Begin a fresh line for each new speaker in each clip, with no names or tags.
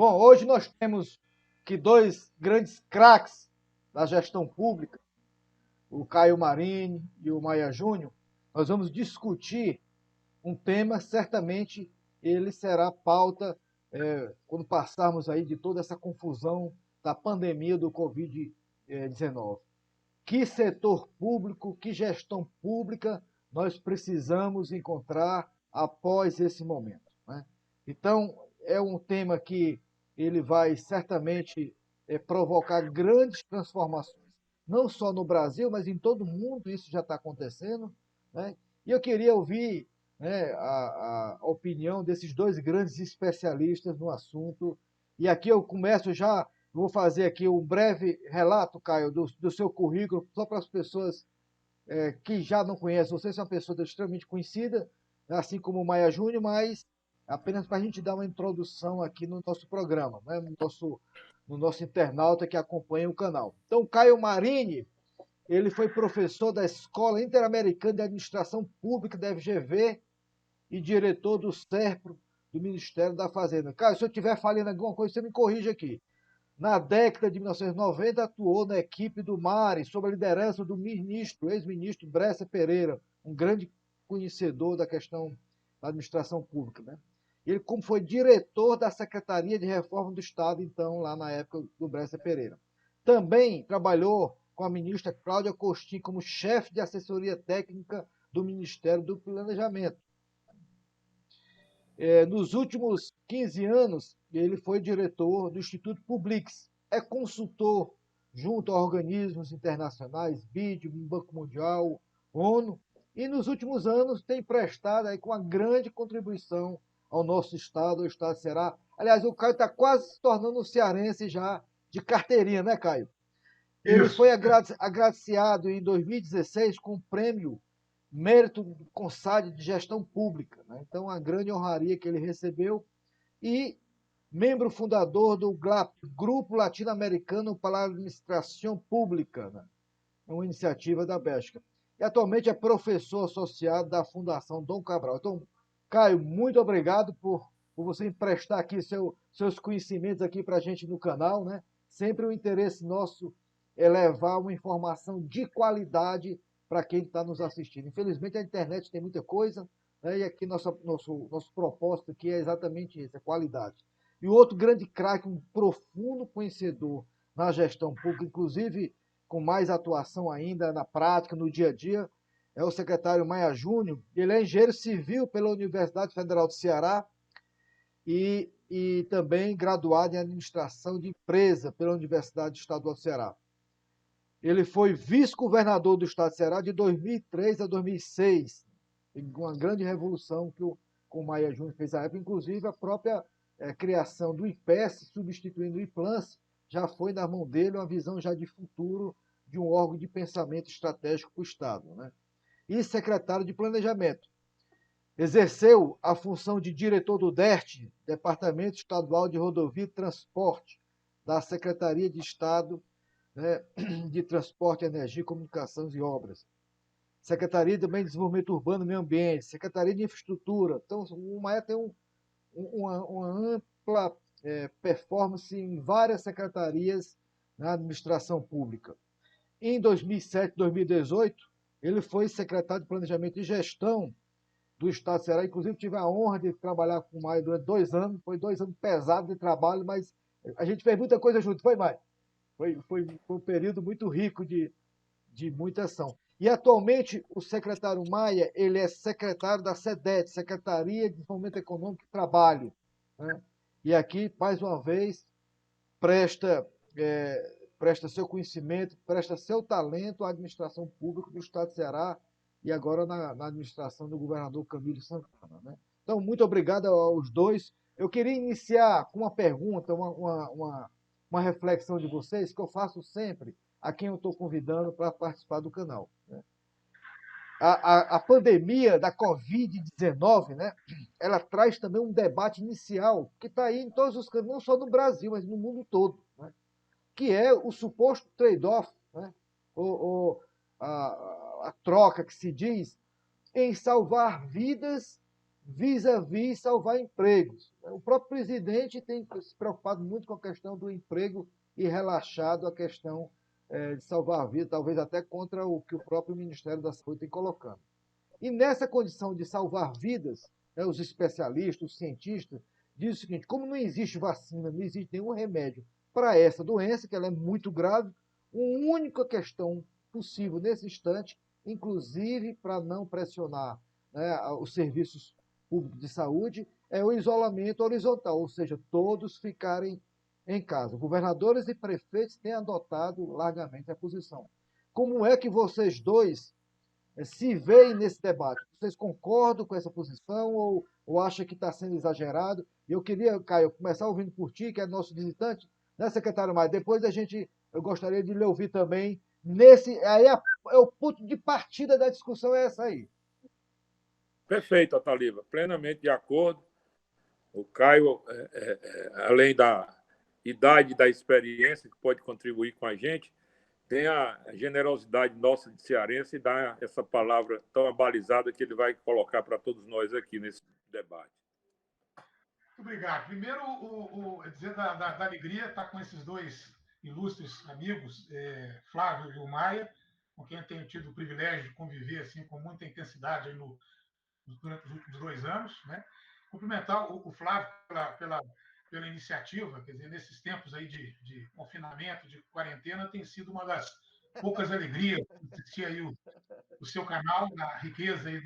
Bom, hoje nós temos que dois grandes craques da gestão pública, o Caio Marini e o Maia Júnior. Nós vamos discutir um tema, certamente ele será pauta quando passarmos aí de toda essa confusão da pandemia do Covid-19. Que setor público, que gestão pública nós precisamos encontrar após esse momento, né? Então, é um tema que ele vai certamente provocar grandes transformações, não só no Brasil, mas em todo o mundo, isso já está acontecendo, né? E eu queria ouvir, né, a opinião desses dois grandes especialistas no assunto. E aqui eu começo já, vou fazer aqui um breve relato, Caio, do seu currículo, só para as pessoas que já não conhecem. Você é uma pessoa extremamente conhecida, assim como o Maia Júnior, mas apenas para a gente dar uma introdução aqui no nosso programa, né? no nosso internauta que acompanha o canal. Então, Caio Marini, ele foi professor da Escola Interamericana de Administração Pública da FGV e diretor do SERPRO, do Ministério da Fazenda. Caio, se eu estiver falando alguma coisa, você me corrige aqui. Na década de 1990, atuou na equipe do MARE, sob a liderança do ex-ministro Bresser Pereira, um grande conhecedor da questão da administração pública, né? Ele, como foi diretor da Secretaria de Reforma do Estado, então, lá na época do Bresser Pereira. Também trabalhou com a ministra Cláudia Costin como chefe de assessoria técnica do Ministério do Planejamento. Nos últimos 15 anos, ele foi diretor do Instituto Publix. É consultor junto a organismos internacionais, BID, Banco Mundial, ONU, e nos últimos anos tem prestado aí com uma grande contribuição ao nosso estado, ao estado de Ceará. Aliás, o Caio está quase se tornando um cearense já de carteirinha, né, Caio? Ele
Isso.
foi agraciado em 2016 com o prêmio Mérito do CONSAD de Gestão Pública, né? Então, uma grande honraria que ele recebeu. E membro fundador do GLAP, Grupo Latino-Americano para a Administração Pública, né? Uma iniciativa da Bélgica. E atualmente é professor associado da Fundação Dom Cabral. Então, Caio, muito obrigado por você emprestar aqui seus conhecimentos aqui para a gente no canal, né? Sempre o interesse nosso é levar uma informação de qualidade para quem está nos assistindo. Infelizmente, a internet tem muita coisa, né? E aqui nosso propósito aqui é exatamente isso, é qualidade. E o outro grande craque, um profundo conhecedor na gestão pública, inclusive com mais atuação ainda na prática, no dia a dia, é o secretário Maia Júnior. Ele é engenheiro civil pela Universidade Federal do Ceará e também graduado em administração de empresa pela Universidade Estadual do Ceará. Ele foi vice-governador do estado de Ceará de 2003 a 2006, uma grande revolução que o Maia Júnior fez à época, inclusive a própria criação do IPES, substituindo o IPLANS, já foi na mão dele uma visão já de futuro de um órgão de pensamento estratégico para o Estado, né? E secretário de Planejamento. Exerceu a função de diretor do DERT, Departamento Estadual de Rodovia e Transporte, da Secretaria de Estado, né, de Transporte, Energia, Comunicações e Obras. Secretaria também de Desenvolvimento Urbano e Meio Ambiente, Secretaria de Infraestrutura. Então, o Maia tem uma ampla performance em várias secretarias na administração pública. Em 2007, 2018, ele foi secretário de Planejamento e Gestão do Estado de Ceará. Inclusive, tive a honra de trabalhar com o Maia durante 2 anos. Foi 2 anos pesados de trabalho, mas a gente fez muita coisa junto. Foi, Maia? Foi um período muito rico de muita ação. E, atualmente, o secretário Maia, ele é secretário da SEDET, Secretaria de Desenvolvimento Econômico e Trabalho, né? E aqui, mais uma vez, presta seu conhecimento, presta seu talento à administração pública do Estado de Ceará e agora na administração do governador Camilo Santana, né? Então, muito obrigado aos dois. Eu queria iniciar com uma pergunta, uma reflexão de vocês, que eu faço sempre a quem eu estou convidando para participar do canal, né? A pandemia da Covid-19, né, ela traz também um debate inicial que está aí em todos os cantos, não só no Brasil, mas no mundo todo, né, que é o suposto trade-off, né, a troca que se diz em salvar vidas vis-à-vis salvar empregos. O próprio presidente tem se preocupado muito com a questão do emprego e relaxado a questão de salvar a vida, talvez até contra o que o próprio Ministério da Saúde tem colocando. E nessa condição de salvar vidas, né, os especialistas, os cientistas, dizem o seguinte: como não existe vacina, não existe nenhum remédio para essa doença, que ela é muito grave, uma única questão possível nesse instante, inclusive para não pressionar, né, os serviços públicos de saúde, é o isolamento horizontal, ou seja, todos ficarem em casa. Governadores e prefeitos têm adotado largamente a posição. Como é que vocês dois se veem nesse debate? Vocês concordam com essa posição ou acham que está sendo exagerado? E eu queria, Caio, começar ouvindo por ti, que é nosso visitante, né, secretário Maia? Depois eu gostaria de lhe ouvir também nesse. Aí é o ponto de partida da discussão, é essa aí.
Perfeito, Ataliba. Plenamente de acordo. O Caio, além da idade e da experiência que pode contribuir com a gente, tem a generosidade nossa de cearense e dá essa palavra tão abalizada que ele vai colocar para todos nós aqui nesse debate.
Muito obrigado. Primeiro, dizer da alegria estar com esses dois ilustres amigos, Flávio e o Maia, com quem eu tenho tido o privilégio de conviver assim, com muita intensidade durante os últimos 2 anos. Né? Cumprimentar o Flávio pela iniciativa, quer dizer, nesses tempos aí de confinamento, de quarentena, tem sido uma das poucas alegrias assistir aí o seu canal, a riqueza aí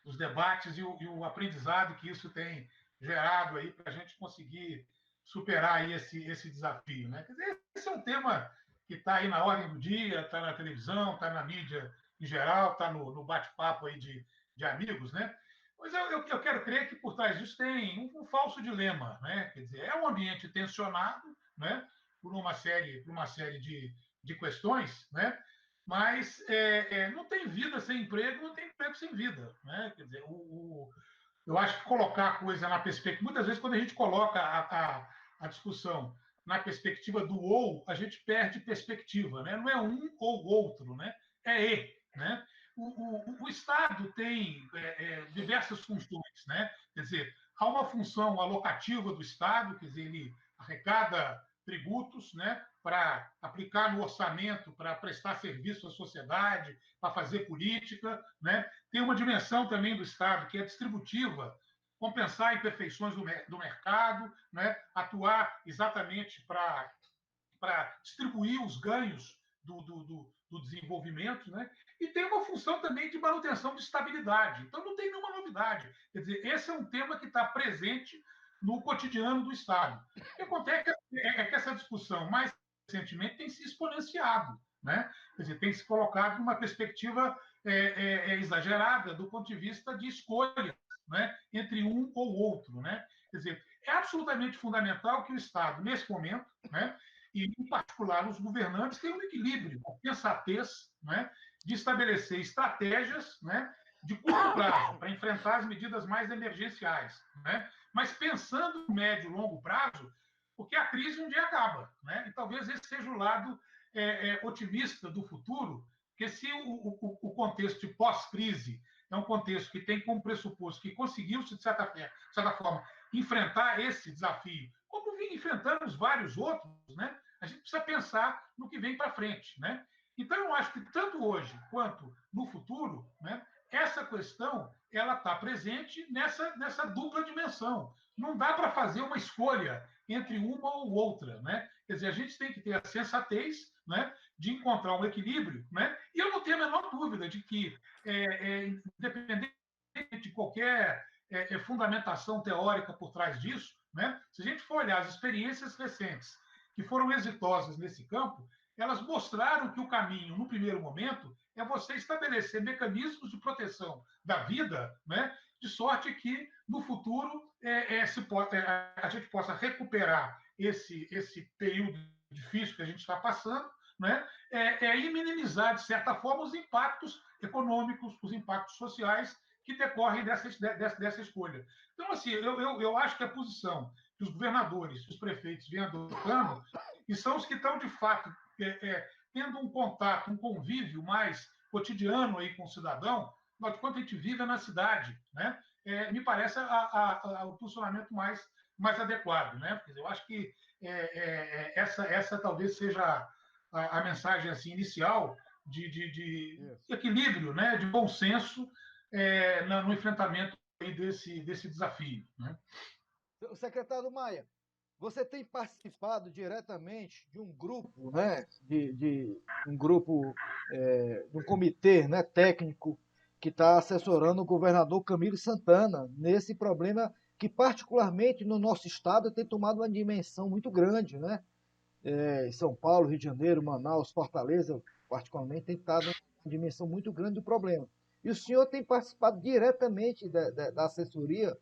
dos debates e o aprendizado que isso tem gerado aí para a gente conseguir superar aí esse desafio. Né? Quer dizer, esse é um tema que está aí na ordem do dia, está na televisão, está na mídia em geral, está no bate-papo aí de amigos, né? Mas eu quero crer que por trás disso tem um falso dilema, né? Quer dizer, é um ambiente tensionado, né? Por uma série de questões, né? Mas não tem vida sem emprego, não tem emprego sem vida, né? Quer dizer, eu acho que colocar a coisa na perspectiva. Muitas vezes, quando a gente coloca a discussão na perspectiva do ou, a gente perde perspectiva, né? Não é um ou outro, né? É e, né? O Estado tem diversas funções, né? Quer dizer, há uma função alocativa do Estado, quer dizer, ele arrecada tributos, né, para aplicar no orçamento, para prestar serviço à sociedade, para fazer política, né? Tem uma dimensão também do Estado que é distributiva, compensar imperfeições do mercado, né? Atuar exatamente para distribuir os ganhos do desenvolvimento, né? E tem uma função também de manutenção de estabilidade. Então, não tem nenhuma novidade. Quer dizer, esse é um tema que está presente no cotidiano do Estado. O que acontece é que essa discussão, mais recentemente, tem se exponenciado, né? Quer dizer, tem se colocado numa perspectiva exagerada do ponto de vista de escolha, né? Entre um ou outro, né? Quer dizer, é absolutamente fundamental que o Estado, nesse momento, né, e, em particular, os governantes têm um equilíbrio, uma pensatez, né, de estabelecer estratégias, né, de curto prazo para enfrentar as medidas mais emergenciais, né, mas pensando no médio e longo prazo, porque a crise um dia acaba. Né, e talvez esse seja o lado otimista do futuro, porque se o contexto de pós-crise é um contexto que tem como pressuposto que conseguiu-se, de certa forma, enfrentar esse desafio, como enfrentamos vários outros, né? A gente precisa pensar no que vem para frente, né? Então, eu acho que tanto hoje quanto no futuro, né, essa questão ela está presente nessa dupla dimensão. Não dá para fazer uma escolha entre uma ou outra, né? Quer dizer, a gente tem que ter a sensatez, né, de encontrar um equilíbrio, né? E eu não tenho a menor dúvida de que, independente de qualquer fundamentação teórica por trás disso, né? Se a gente for olhar as experiências recentes que foram exitosas nesse campo, elas mostraram que o caminho, no primeiro momento, é você estabelecer mecanismos de proteção da vida, né? De sorte que, no futuro, a gente possa recuperar esse período difícil que a gente está passando, né? E minimizar, de certa forma, os impactos econômicos, os impactos sociais que decorrem dessa escolha. Então, assim, eu acho que a posição que os governadores, os prefeitos vêm adotando, e são os que estão, de fato, tendo um contato, um convívio mais cotidiano aí com o cidadão, de quanto a gente vive na cidade, né? me parece o posicionamento mais adequado. Né? Quer dizer, eu acho que essa talvez seja a mensagem assim, inicial de equilíbrio, né? De bom senso no enfrentamento desse desafio. Né?
Secretário Maia, você tem participado diretamente de um grupo, né, de um grupo, de um comitê, né, técnico que está assessorando o governador Camilo Santana nesse problema que, particularmente no nosso estado, tem tomado uma dimensão muito grande, né? São Paulo, Rio de Janeiro, Manaus, Fortaleza, particularmente, tem estado uma dimensão muito grande do problema. E o senhor tem participado diretamente da assessoria,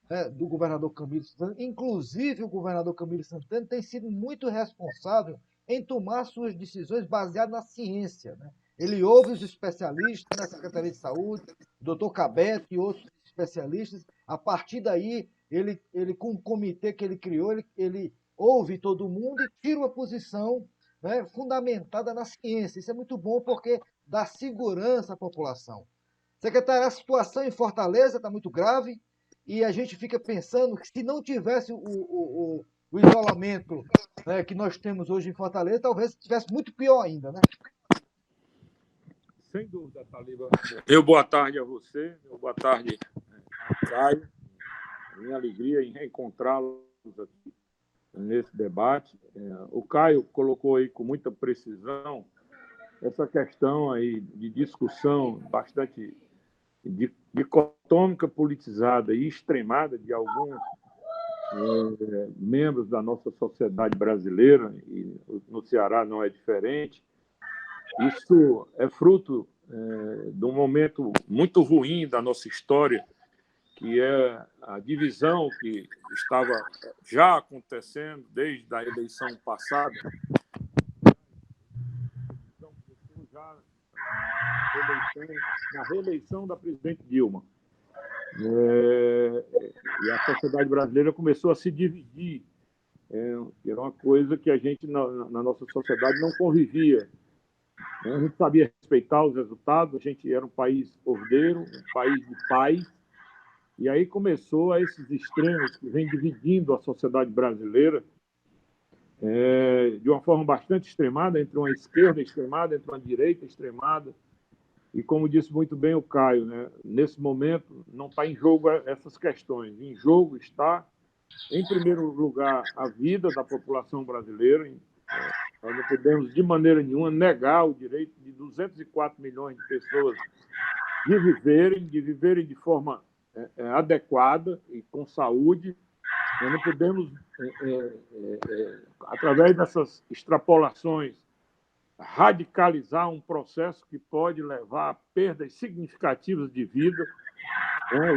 né, do governador Camilo Santana. Inclusive, o governador Camilo Santana tem sido muito responsável em tomar suas decisões baseadas na ciência. Né? Ele ouve os especialistas na Secretaria de Saúde, o doutor Cabete e outros especialistas. A partir daí, ele com o comitê que ele criou, ele ouve todo mundo e tira uma posição, né, fundamentada na ciência. Isso é muito bom porque dá segurança à população. Secretário, a situação em Fortaleza está muito grave e a gente fica pensando que se não tivesse o isolamento, né, que nós temos hoje em Fortaleza, talvez estivesse muito pior ainda, né?
Sem dúvida, Taliba. Meu boa tarde a você, meu boa tarde a Caio. Minha alegria em reencontrá-los aqui nesse debate. O Caio colocou aí com muita precisão essa questão aí de discussão bastante dicotômica, politizada e extremada de alguns membros da nossa sociedade brasileira, e no Ceará não é diferente. Isso é fruto de um momento muito ruim da nossa história, que é a divisão que estava já acontecendo desde a eleição passada. Já na reeleição da presidente Dilma. E a sociedade brasileira começou a se dividir. Era uma coisa que a gente, na nossa sociedade, não convivia. A gente sabia respeitar os resultados, a gente era um país ordeiro, um país de paz, e aí começou a esses extremos que vêm dividindo a sociedade brasileira de uma forma bastante extremada, entre uma esquerda extremada, entre uma direita extremada. E como disse muito bem o Caio, né, nesse momento não está em jogo essas questões. Em jogo está, em primeiro lugar, a vida da população brasileira. Nós não podemos, de maneira nenhuma, negar o direito de 204 milhões de pessoas de viverem de forma adequada e com saúde. Nós não podemos, através dessas extrapolações, radicalizar um processo que pode levar a perdas significativas de vida.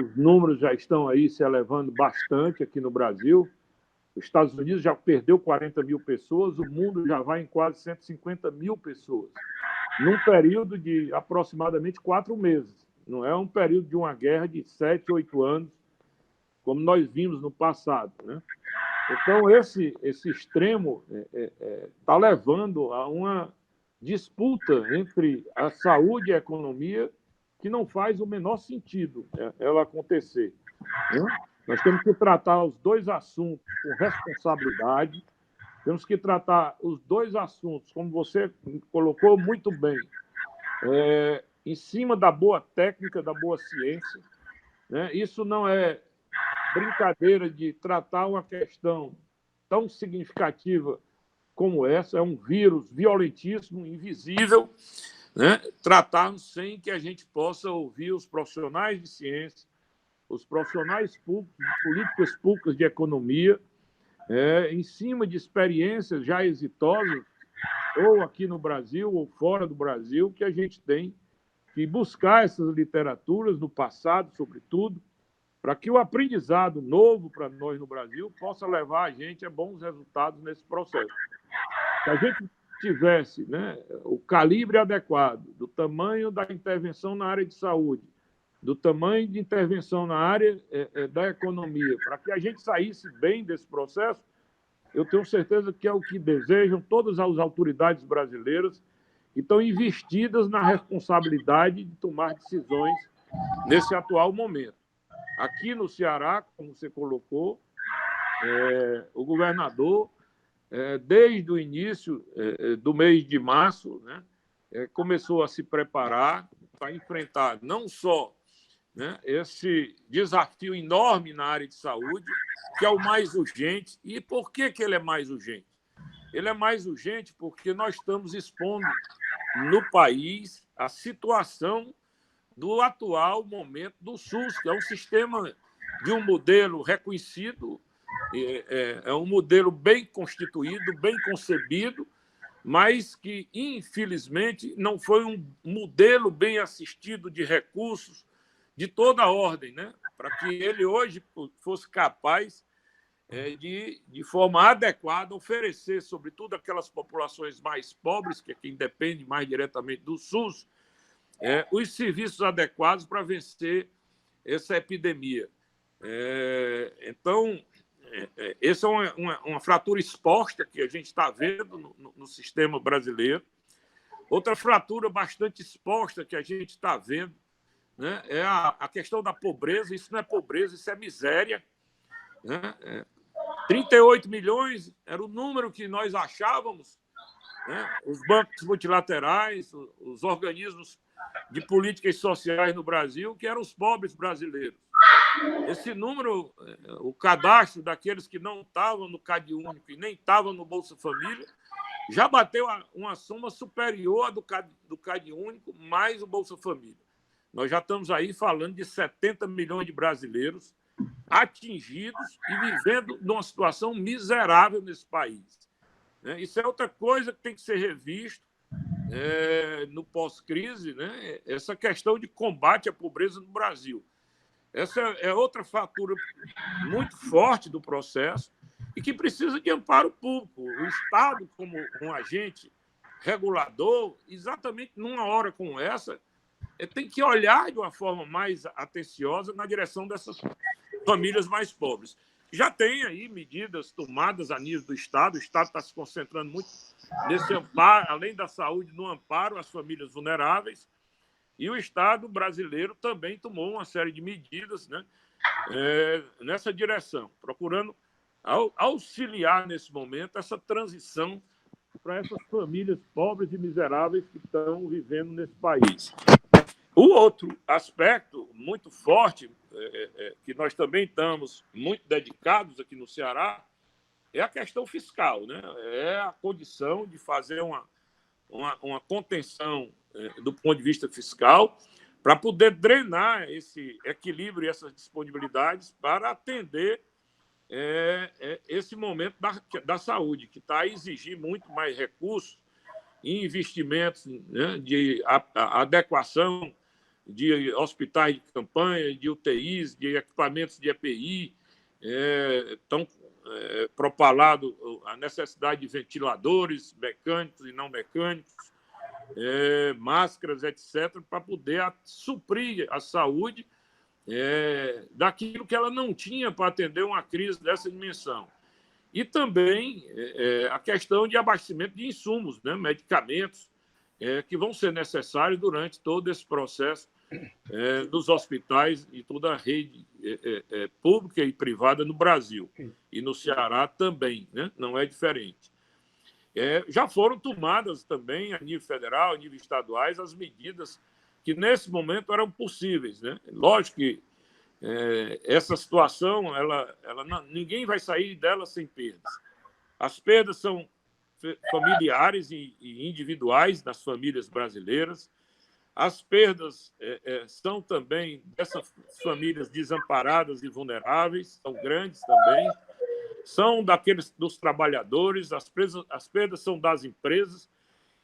Os números já estão aí se elevando bastante aqui no Brasil. Os Estados Unidos já perdeu 40 mil pessoas, o mundo já vai em quase 150 mil pessoas, num período de aproximadamente 4 meses. Não é um período de uma guerra de 7, 8 anos, como nós vimos no passado. Né? Então, esse extremo está levando a uma disputa entre a saúde e a economia que não faz o menor sentido ela acontecer. Né? Nós temos que tratar os dois assuntos com responsabilidade, temos que tratar os dois assuntos, como você colocou muito bem, em cima da boa técnica, da boa ciência. Né? Isso não é brincadeira de tratar uma questão tão significativa como essa, é um vírus violentíssimo, invisível, né? Tratarmos sem que a gente possa ouvir os profissionais de ciência, os profissionais públicos, políticas públicas de economia, em cima de experiências já exitosas, ou aqui no Brasil, ou fora do Brasil, que a gente tem que buscar essas literaturas no passado, sobretudo, para que o aprendizado novo para nós no Brasil possa levar a gente a bons resultados nesse processo. Se a gente tivesse, né, o calibre adequado do tamanho da intervenção na área de saúde, do tamanho de intervenção na área da economia, para que a gente saísse bem desse processo, eu tenho certeza que é o que desejam todas as autoridades brasileiras que estão investidas na responsabilidade de tomar decisões nesse atual momento. Aqui no Ceará, como você colocou, o governador, desde o início do mês de março, né, começou a se preparar para enfrentar não só, né, esse desafio enorme na área de saúde, que é o mais urgente. E por que ele é mais urgente? Ele é mais urgente porque nós estamos expondo no país a situação do atual momento do SUS, que é um sistema de um modelo reconhecido, é um modelo bem constituído, bem concebido, mas que, infelizmente, não foi um modelo bem assistido de recursos de toda a ordem, né? Para que ele hoje fosse capaz de forma adequada, oferecer, sobretudo, aquelas populações mais pobres, que é quem depende mais diretamente do SUS, os serviços adequados para vencer essa epidemia. Então, essa é uma fratura exposta que a gente está vendo no sistema brasileiro. Outra fratura bastante exposta que a gente está vendo, né, é a questão da pobreza. Isso não é pobreza, isso é miséria, né? 38 milhões era o número que nós achávamos, né? Os bancos multilaterais, os organismos de políticas sociais no Brasil, que eram os pobres brasileiros. Esse número, o cadastro daqueles que não estavam no Cade Único e nem estavam no Bolsa Família, já bateu uma soma superior à do Cade Único, mais o Bolsa Família. Nós já estamos aí falando de 70 milhões de brasileiros atingidos e vivendo numa situação miserável nesse país. Isso é outra coisa que tem que ser revisto no pós-crise, né? Essa questão de combate à pobreza no Brasil. Essa é outra fatura muito forte do processo e que precisa de amparo público. O Estado, como um agente regulador, exatamente numa hora como essa, tem que olhar de uma forma mais atenciosa na direção dessas famílias mais pobres. Já tem aí medidas tomadas a nível do Estado. O Estado está se concentrando muito nesse amparo, além da saúde, no amparo às famílias vulneráveis. E o Estado brasileiro também tomou uma série de medidas, né, nessa direção, procurando auxiliar nesse momento essa transição para essas famílias pobres e miseráveis que estão vivendo nesse país. O outro aspecto muito forte, que nós também estamos muito dedicados aqui no Ceará, é a questão fiscal, né? É a condição de fazer uma contenção do ponto de vista fiscal para poder drenar esse equilíbrio e essas disponibilidades para atender esse momento da saúde, que está a exigir muito mais recursos e investimentos, né, de adequação de hospitais de campanha, de UTIs, de equipamentos de EPI. Estão propalado a necessidade de ventiladores mecânicos e não mecânicos, máscaras, etc., para poder suprir a saúde daquilo que ela não tinha para atender uma crise dessa dimensão. E também a questão de abastecimento de insumos, né, medicamentos, que vão ser necessários durante todo esse processo dos hospitais e toda a rede pública e privada no Brasil. E no Ceará também, né? Não é diferente. Já foram tomadas também, a nível federal, a nível estaduais, as medidas que, nesse momento, eram possíveis, né? Lógico que essa situação, ninguém vai sair dela sem perdas. As perdas são familiares e individuais das famílias brasileiras. As perdas são também dessas famílias desamparadas e vulneráveis, são grandes também. São dos trabalhadores, as perdas são das empresas,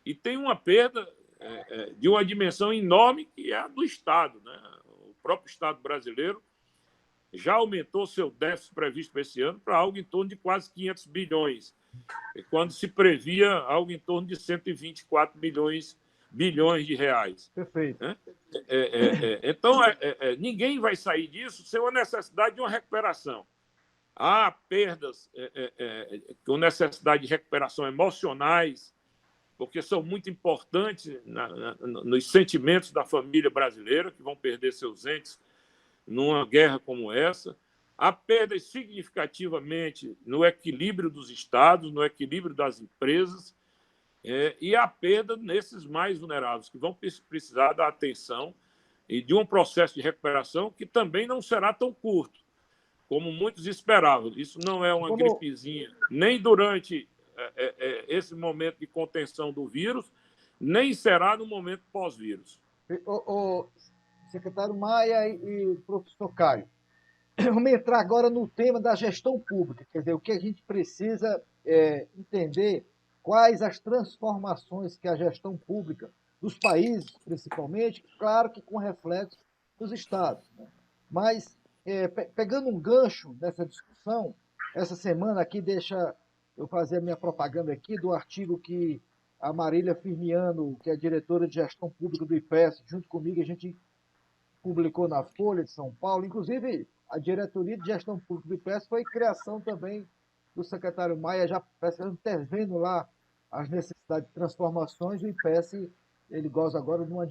e tem uma perda de uma dimensão enorme, que é a do Estado, né? O próprio Estado brasileiro já aumentou seu déficit previsto para esse ano para algo em torno de quase 500 bilhões, quando se previa algo em torno de 124 bilhões de reais. Perfeito. Né? Então, ninguém vai sair disso sem uma necessidade de uma recuperação. Há perdas com necessidade de recuperação emocionais, porque são muito importantes nos sentimentos da família brasileira, que vão perder seus entes numa guerra como essa. Há perdas significativamente no equilíbrio dos estados, no equilíbrio das empresas, e há perda nesses mais vulneráveis, que vão precisar da atenção e de um processo de recuperação que também não será tão curto, como muitos esperavam. Isso não é uma gripezinha, nem durante esse momento de contenção do vírus, nem será no momento pós-vírus.
O secretário Maia e professor Caio, vamos entrar agora no tema da gestão pública, quer dizer, o que a gente precisa entender quais as transformações que a gestão pública dos países, principalmente, claro que com reflexo nos estados, né? Mas, pegando um gancho nessa discussão, essa semana aqui, deixa eu fazer a minha propaganda aqui do artigo que a Marília Firmiano, que é diretora de gestão pública do IPES, junto comigo, a gente publicou na Folha de São Paulo. Inclusive, a diretoria de gestão pública do IPES foi criação também do secretário Maia, já intervendo lá as necessidades de transformações. O IPES ele goza agora de uma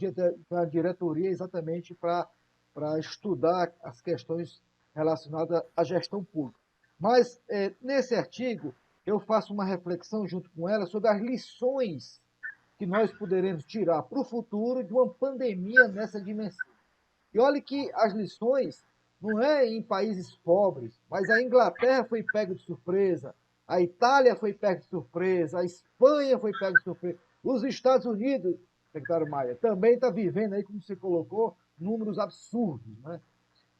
diretoria exatamente para estudar as questões relacionadas à gestão pública. Mas, nesse artigo, eu faço uma reflexão junto com ela sobre as lições que nós poderemos tirar para o futuro de uma pandemia nessa dimensão. E olha que as lições não é em países pobres, mas a Inglaterra foi pega de surpresa, a Itália foi pega de surpresa, a Espanha foi pega de surpresa, os Estados Unidos, secretário Maia, também está vivendo aí, como você colocou, números absurdos, né?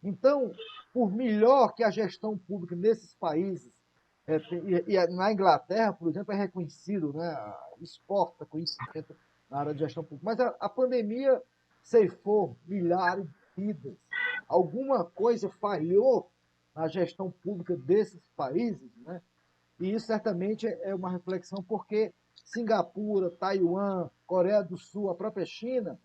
Então, por melhor que a gestão pública nesses países, e na Inglaterra, por exemplo, é reconhecido, né? Exporta conhecimento na área de gestão pública, mas a pandemia ceifou milhares de vidas. Alguma coisa falhou na gestão pública desses países, né? E isso certamente é uma reflexão porque Singapura, Taiwan, Coreia do Sul, a própria China,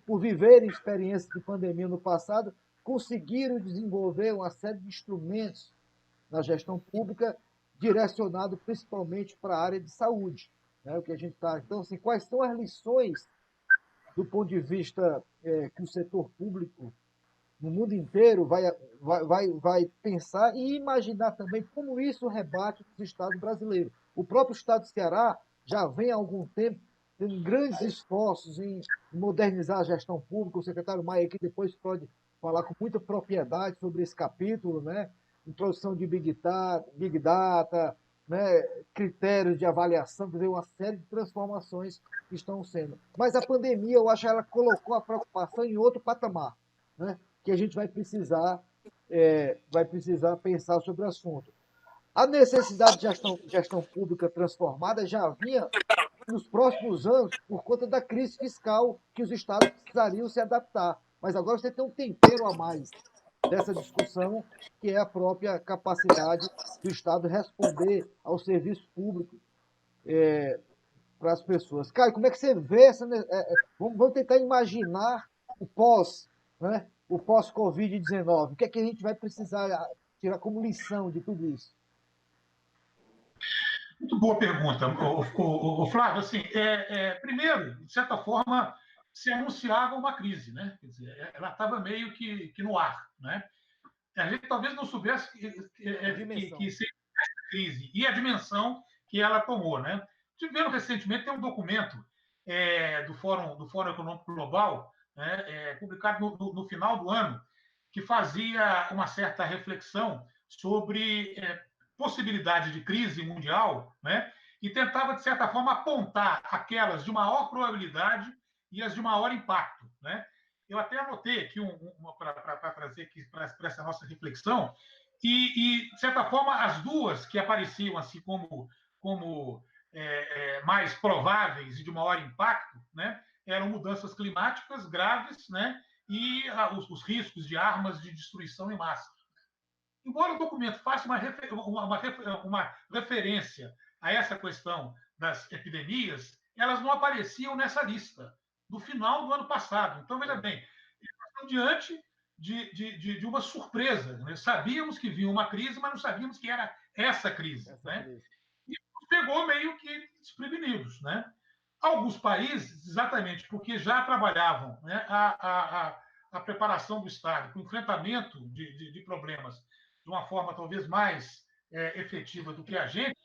por viverem experiências de pandemia no passado, conseguiram desenvolver uma série de instrumentos na gestão pública direcionado principalmente para a área de saúde, né? O que a gente está. Então, assim, quais são as lições do ponto de vista que o setor público no mundo inteiro vai pensar e imaginar também como isso rebate os estados brasileiros. O próprio estado do Ceará já vem há algum tempo tendo grandes esforços em modernizar a gestão pública. O secretário Maia aqui depois pode falar com muita propriedade sobre esse capítulo, né? Introdução de Big Data, né? Critérios de avaliação, quer dizer, uma série de transformações que estão sendo. Mas a pandemia, eu acho que ela colocou a preocupação em outro patamar, né? Que a gente vai precisar pensar sobre o assunto. A necessidade de gestão pública transformada já vinha nos próximos anos por conta da crise fiscal que os estados precisariam se adaptar. Mas agora você tem um tempero a mais dessa discussão, que é a própria capacidade do Estado responder ao serviço público para as pessoas. Caio, como é que você vê essa... vamos tentar imaginar o pós, né? O pós-Covid-19. O que é que a gente vai precisar tirar como lição de tudo isso?
Muito boa pergunta, o Flávio. Assim, primeiro, de certa forma, se anunciava uma crise, né? Quer dizer, ela estava meio que no ar, né? A gente talvez não soubesse que seria essa crise e a dimensão que ela tomou, né? Tivemos recentemente tem um documento do Fórum Econômico Global, né, publicado no final do ano, que fazia uma certa reflexão sobre possibilidade de crise mundial, né? E tentava, de certa forma, apontar aquelas de maior probabilidade e as de maior impacto, né? Eu até anotei aqui para trazer aqui para essa nossa reflexão, e, de certa forma, as duas que apareciam assim como mais prováveis e de maior impacto, né, eram mudanças climáticas graves, né, e os riscos de armas de destruição em massa. Embora o documento faça uma referência a essa questão das epidemias, elas não apareciam nessa lista do final do ano passado. Então, veja bem, estamos diante de uma surpresa. Né? Sabíamos que vinha uma crise, mas não sabíamos que era essa crise. Né? E nos pegou meio que desprevenidos. Né? Alguns países, exatamente porque já trabalhavam, né, a preparação do Estado para o enfrentamento de problemas de uma forma talvez mais efetiva do que a gente,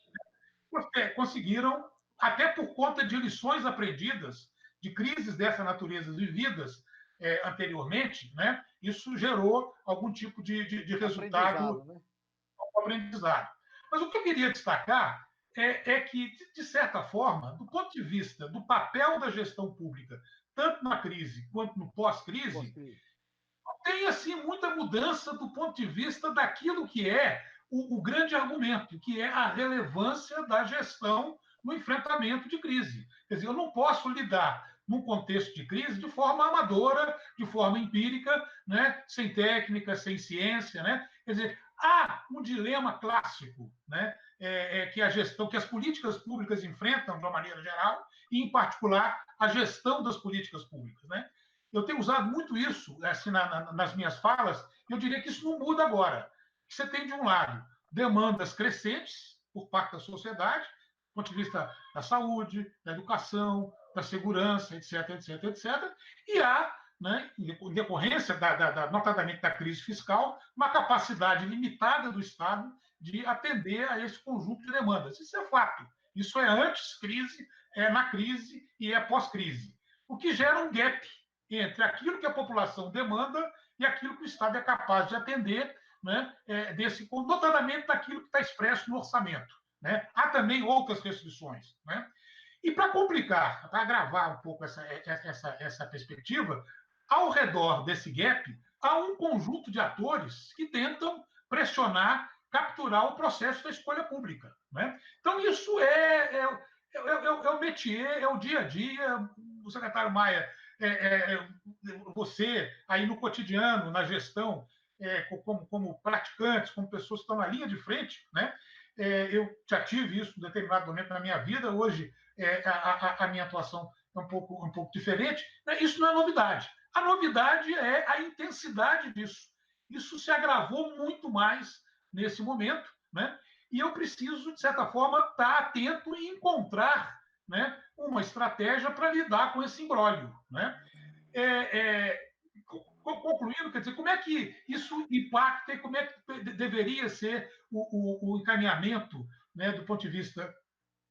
conseguiram, até por conta de lições aprendidas, de crises dessa natureza vividas anteriormente, né? Isso gerou algum tipo de resultado,
né?
aprendizado. Mas o que eu queria destacar é que, de certa forma, do ponto de vista do papel da gestão pública, tanto na crise quanto no pós-crise, tem assim muita mudança do ponto de vista daquilo que é o grande argumento, que é a relevância da gestão no enfrentamento de crise. Quer dizer, eu não posso lidar num contexto de crise de forma amadora, de forma empírica, né? Sem técnica, sem ciência, né? Quer dizer, há um dilema clássico, né? Que a gestão, que as políticas públicas enfrentam de uma maneira geral, e em particular a gestão das políticas públicas, né? Eu tenho usado muito isso assim, nas minhas falas, e eu diria que isso não muda agora. Você tem, de um lado, demandas crescentes por parte da sociedade, do ponto de vista da saúde, da educação, da segurança, etc., etc., etc., e há, né, em decorrência, notadamente da crise fiscal, uma capacidade limitada do Estado de atender a esse conjunto de demandas. Isso é fato. Isso é antes crise, é na crise e é pós-crise. O que gera um gap entre aquilo que a população demanda e aquilo que o Estado é capaz de atender, né, notadamente daquilo que está expresso no orçamento. Né? Há também outras restrições. Né? E para complicar, para agravar um pouco essa perspectiva, ao redor desse gap, há um conjunto de atores que tentam pressionar, capturar o processo da escolha pública. Né? Então, isso é o métier, é o dia a dia. O secretário Maia, você aí no cotidiano, na gestão, como praticantes, como pessoas que estão na linha de frente, né? Eu já tive isso em determinado momento na minha vida, hoje a minha atuação é um pouco diferente. Né? Isso não é novidade. A novidade é a intensidade disso. Isso se agravou muito mais nesse momento, né? E eu preciso, de certa forma, estar atento e encontrar, né, uma estratégia para lidar com esse imbróglio. Né? Concluindo, quer dizer, como é que isso impacta e como é que deveria ser o encaminhamento, né, do ponto de vista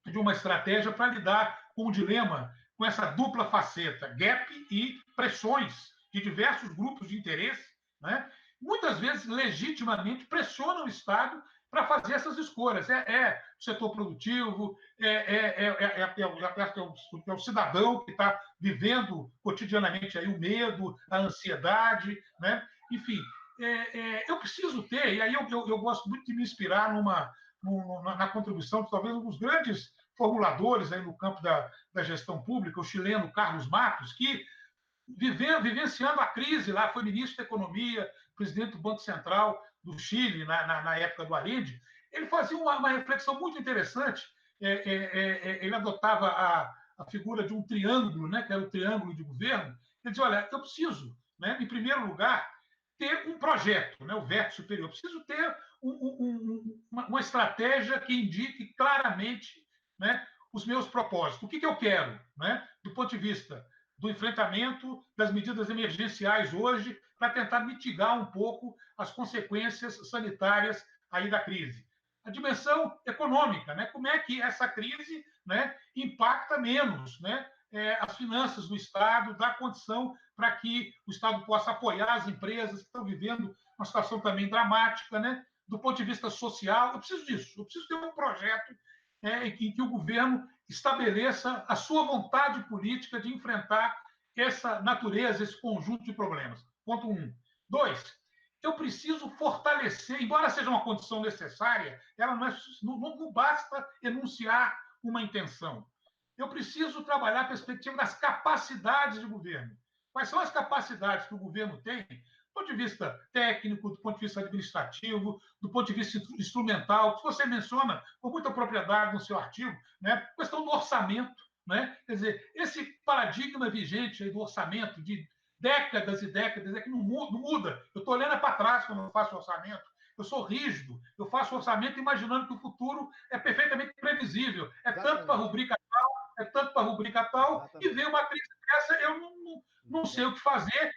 de uma estratégia para lidar com o dilema, com essa dupla faceta, gap e pressões de diversos grupos de interesse, né? Muitas vezes legitimamente pressionam o Estado para fazer essas escolhas. É o setor produtivo, é o cidadão que está vivendo cotidianamente aí o medo, a ansiedade, né? Enfim, eu preciso ter, e aí eu gosto muito de me inspirar na contribuição de talvez um dos grandes formuladores aí no campo da gestão pública, o chileno Carlos Matos, que vivenciando a crise lá, foi ministro da Economia, presidente do Banco Central do Chile, na época do Allende, ele fazia uma reflexão muito interessante. Ele adotava a figura de um triângulo, né, que era o triângulo de governo. Ele dizia, olha, eu preciso, né, em primeiro lugar, ter um projeto, né, o vértice superior. Eu preciso ter uma estratégia que indique claramente, né, os meus propósitos. O que eu quero, né, do ponto de vista do enfrentamento das medidas emergenciais hoje para tentar mitigar um pouco as consequências sanitárias aí da crise. A dimensão econômica, né? Como é que essa crise, né, impacta menos, né, as finanças do Estado, dá condição para que o Estado possa apoiar as empresas que estão vivendo uma situação também dramática, né? Do ponto de vista social, eu preciso disso, eu preciso ter um projeto em que o governo estabeleça a sua vontade política de enfrentar essa natureza, esse conjunto de problemas. Ponto 1. 2. Eu preciso fortalecer, embora seja uma condição necessária, ela não basta enunciar uma intenção. Eu preciso trabalhar a perspectiva das capacidades de governo. Quais são as capacidades que o governo tem do ponto de vista técnico, do ponto de vista administrativo, do ponto de vista instrumental, que você menciona com muita propriedade no seu artigo, né? Questão do orçamento, né? Quer dizer, esse paradigma vigente aí do orçamento de décadas e décadas é que não muda. Eu estou olhando para trás quando eu faço orçamento. Eu sou rígido. Eu faço orçamento imaginando que o futuro é perfeitamente previsível. É tanto para a rubrica tal, é tanto para a rubrica tal, e vem uma crise dessa, eu não sei o que fazer.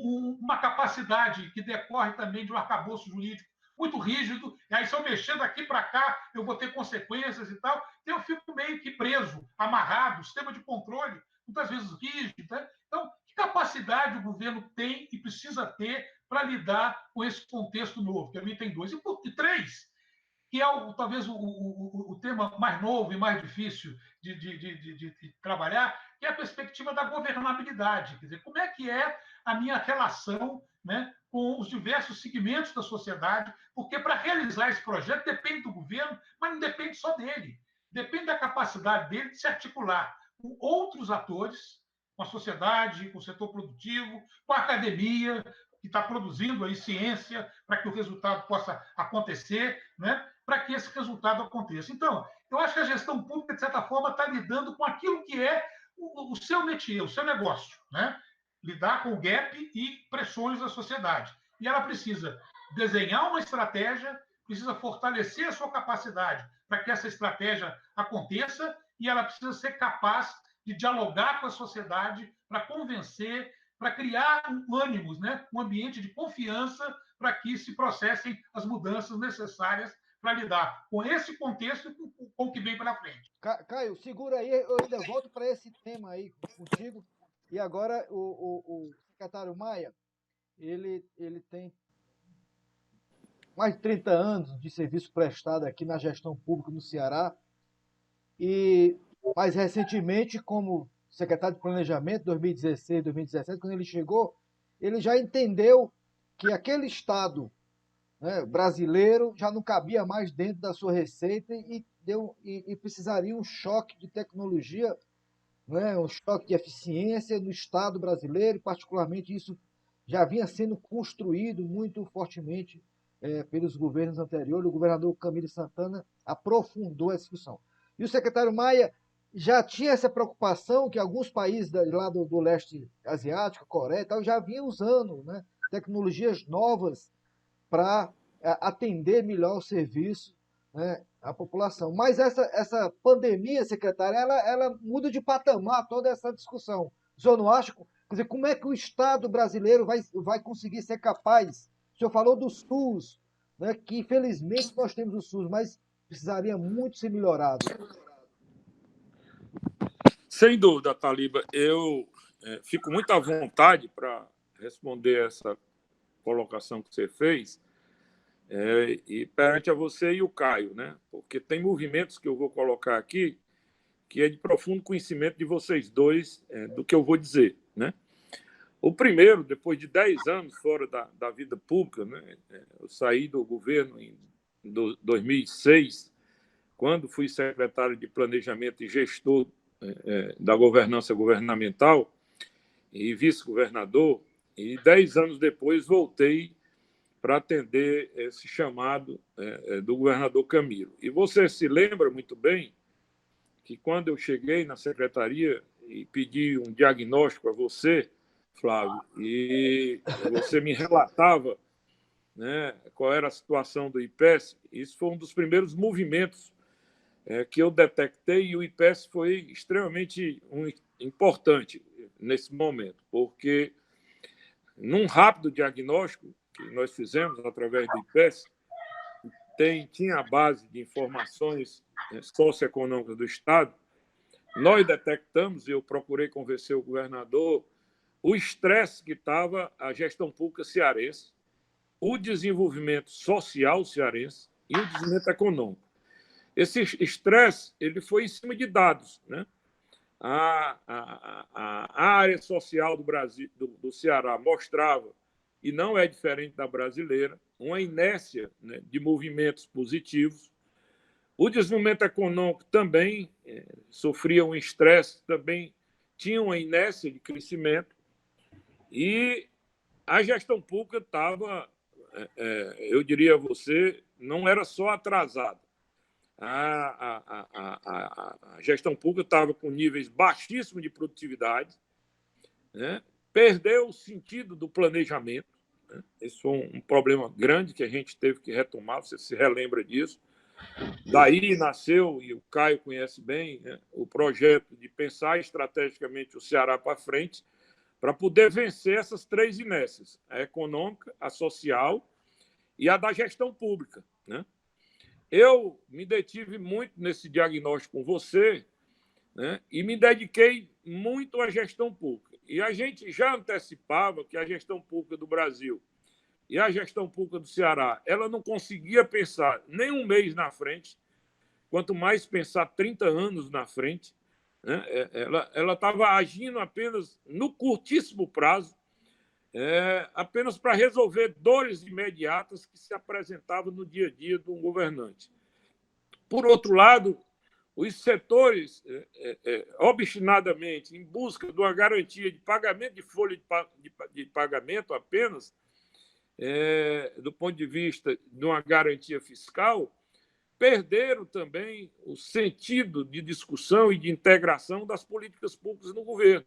uma capacidade que decorre também de um arcabouço jurídico muito rígido, e aí se eu mexer daqui para cá, eu vou ter consequências e tal, então eu fico meio que preso, amarrado, sistema de controle, muitas vezes rígido. Né? Então, que capacidade o governo tem e precisa ter para lidar com esse contexto novo? Que a mim tem dois. E três, que é talvez o tema mais novo e mais difícil de trabalhar, que é a perspectiva da governabilidade. Quer dizer, como é que é a minha relação, né, com os diversos segmentos da sociedade, porque para realizar esse projeto depende do governo, mas não depende só dele. Depende da capacidade dele de se articular com outros atores, com a sociedade, com o setor produtivo, com a academia, que está produzindo aí ciência para que o resultado possa acontecer, né? Para que esse resultado aconteça. Então, eu acho que a gestão pública, de certa forma, está lidando com aquilo que é o seu métier, o seu negócio, né? Lidar com o gap e pressões da sociedade. E ela precisa desenhar uma estratégia, precisa fortalecer a sua capacidade para que essa estratégia aconteça e ela precisa ser capaz de dialogar com a sociedade para convencer, para criar ânimos, né? Um ambiente de confiança para que se processem as mudanças necessárias para lidar com esse contexto e com o que vem pela frente.
Caio, segura aí, eu ainda volto para esse tema aí contigo. E agora o secretário Maia, ele tem mais de 30 anos de serviço prestado aqui na gestão pública no Ceará e mais recentemente como secretário de Planejamento, 2016, 2017, quando ele chegou, ele já entendeu que aquele Estado, né, brasileiro já não cabia mais dentro da sua receita e precisaria um choque de tecnologia, né, um choque de eficiência no Estado brasileiro, e particularmente isso já vinha sendo construído muito fortemente pelos governos anteriores. O governador Camilo Santana aprofundou essa discussão. E o secretário Maia já tinha essa preocupação que alguns países lá do leste asiático, Coreia e tal, já vinham usando, né, tecnologias novas para atender melhor o serviço, né, à população. Mas essa pandemia, secretária, ela muda de patamar toda essa discussão. O senhor não acha? Quer dizer, como é que o Estado brasileiro vai conseguir ser capaz? O senhor falou do SUS, né, que infelizmente nós temos o SUS, mas precisaria muito ser melhorado.
Sem dúvida, Taliba. Eu fico muito à vontade para responder essa colocação que você fez, e perante a você e o Caio, né? Porque tem movimentos que eu vou colocar aqui que é de profundo conhecimento de vocês dois do que eu vou dizer, né? O primeiro, depois de 10 anos fora da vida pública, né? Eu saí do governo em 2006, quando fui secretário de Planejamento e gestor da governança governamental e vice-governador, e 10 anos depois voltei para atender esse chamado do governador Camilo. E você se lembra muito bem que quando eu cheguei na secretaria e pedi um diagnóstico a você, Flávio, e você me relatava, né, qual era a situação do IPES, isso foi um dos primeiros movimentos que eu detectei, e o IPES foi extremamente importante nesse momento, porque num rápido diagnóstico que nós fizemos através do IPES, tinha a base de informações socioeconômicas do Estado, nós detectamos, e eu procurei convencer o governador, o estresse que estava a gestão pública cearense, o desenvolvimento social cearense e o desenvolvimento econômico. Esse estresse ele foi em cima de dados, né? A área social do Brasil, do Ceará, mostrava, e não é diferente da brasileira, uma inércia, né, de movimentos positivos. O desenvolvimento econômico também sofria um estresse, também tinha uma inércia de crescimento, e a gestão pública estava, eu diria a você, não era só atrasada. A gestão pública estava com níveis baixíssimos de produtividade, né? Perdeu o sentido do planejamento, né? Esse foi um problema grande que a gente teve que retomar, você se relembra disso. Daí nasceu, e o Caio conhece bem, né, o projeto de pensar estrategicamente o Ceará para frente, para poder vencer essas três inércias, a econômica, a social e a da gestão pública, né? Eu me detive muito nesse diagnóstico com você, né? E me dediquei muito à gestão pública. E a gente já antecipava que a gestão pública do Brasil e a gestão pública do Ceará, ela não conseguia pensar nem um mês na frente, quanto mais pensar 30 anos na frente, né? Ela estava agindo apenas no curtíssimo prazo, apenas para resolver dores imediatas que se apresentavam no dia a dia de um governante. Por outro lado, os setores, obstinadamente, em busca de uma garantia de pagamento de folha de pagamento apenas, do ponto de vista de uma garantia fiscal, perderam também o sentido de discussão e de integração das políticas públicas no governo,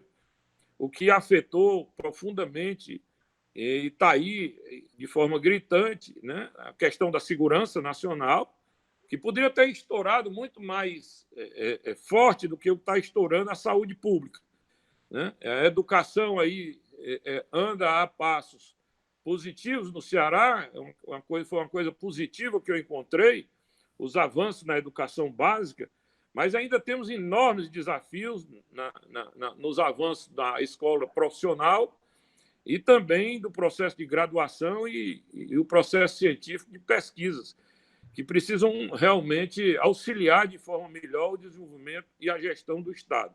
o que afetou profundamente, e está aí de forma gritante, né, a questão da segurança nacional, que poderia ter estourado muito mais forte do que o que está estourando a saúde pública, né? A educação aí anda a passos positivos no Ceará, foi uma coisa positiva que eu encontrei, os avanços na educação básica, mas ainda temos enormes desafios nos avanços da escola profissional e também do processo de graduação e o processo científico de pesquisas, que precisam realmente auxiliar de forma melhor o desenvolvimento e a gestão do Estado.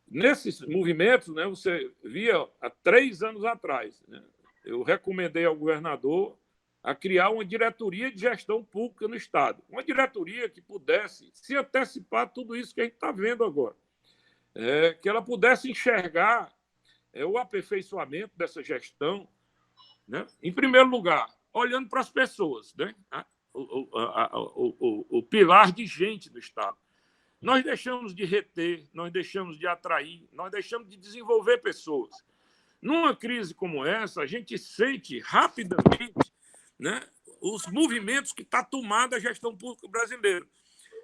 Nesses movimentos, né, você via há 3 anos atrás, né, eu recomendei ao governador a criar uma diretoria de gestão pública no Estado, uma diretoria que pudesse se antecipar tudo isso que a gente está vendo agora, que ela pudesse enxergar o aperfeiçoamento dessa gestão, né, em primeiro lugar, olhando para as pessoas, né, o pilar de gente do Estado. Nós deixamos de reter, nós deixamos de atrair, nós deixamos de desenvolver pessoas. Numa crise como essa, a gente sente rapidamente, né, os movimentos que está tomando a gestão pública brasileira,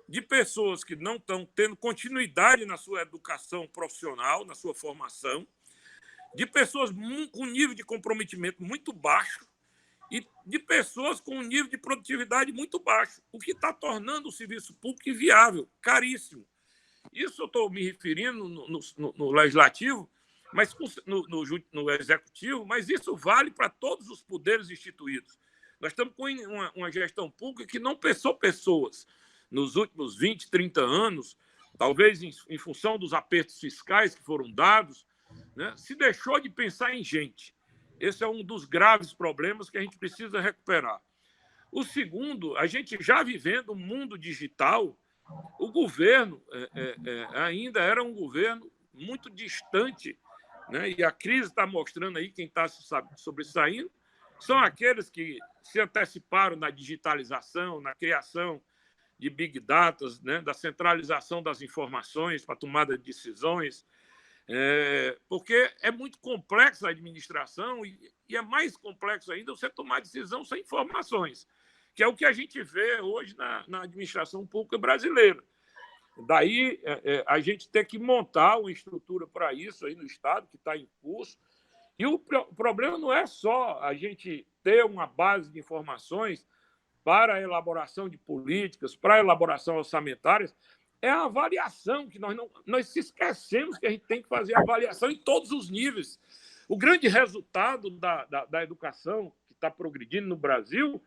de pessoas que não estão tendo continuidade na sua educação profissional, na sua formação, de pessoas com nível de comprometimento muito baixo e de pessoas com um nível de produtividade muito baixo, o que está tornando o serviço público inviável, caríssimo. Isso eu estou me referindo no legislativo, mas no executivo, mas isso vale para todos os poderes instituídos. Nós estamos com uma gestão pública que não pensou pessoas nos últimos 20, 30 anos, talvez em função dos apertos fiscais que foram dados, né, se deixou de pensar em gente. Esse é um dos graves problemas que a gente precisa recuperar. O segundo, a gente já vivendo um mundo digital, o governo ainda era um governo muito distante, né? E a crise está mostrando aí quem está se sobressaindo são aqueles que se anteciparam na digitalização, na criação de big data, né? Da centralização das informações para tomada de decisões, porque é muito complexa a administração e é mais complexo ainda você tomar decisão sem informações, que é o que a gente vê hoje na administração pública brasileira. Daí a gente tem que montar uma estrutura para isso aí no Estado, que está em curso. E o problema não é só a gente ter uma base de informações para a elaboração de políticas, para a elaboração orçamentárias, é a avaliação, que nós se esquecemos que a gente tem que fazer avaliação em todos os níveis. O grande resultado da educação que está progredindo no Brasil,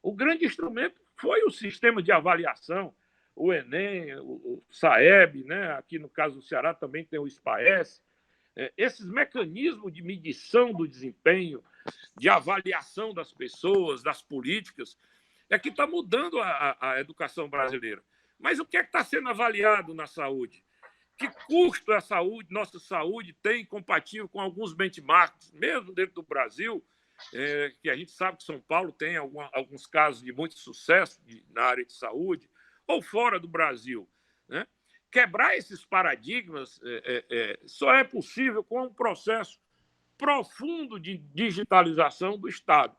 o grande instrumento foi o sistema de avaliação, o Enem, o SAEB, né? Aqui no caso do Ceará também tem o SPAES. Esses mecanismos de medição do desempenho, de avaliação das pessoas, das políticas, é que está mudando a educação brasileira. Mas o que é que está sendo avaliado na saúde? Que custo a saúde, nossa saúde tem compatível com alguns benchmarks, mesmo dentro do Brasil, que a gente sabe que São Paulo tem alguns casos de muito sucesso na área de saúde, ou fora do Brasil, né? Quebrar esses paradigmas só é possível com um processo profundo de digitalização do Estado,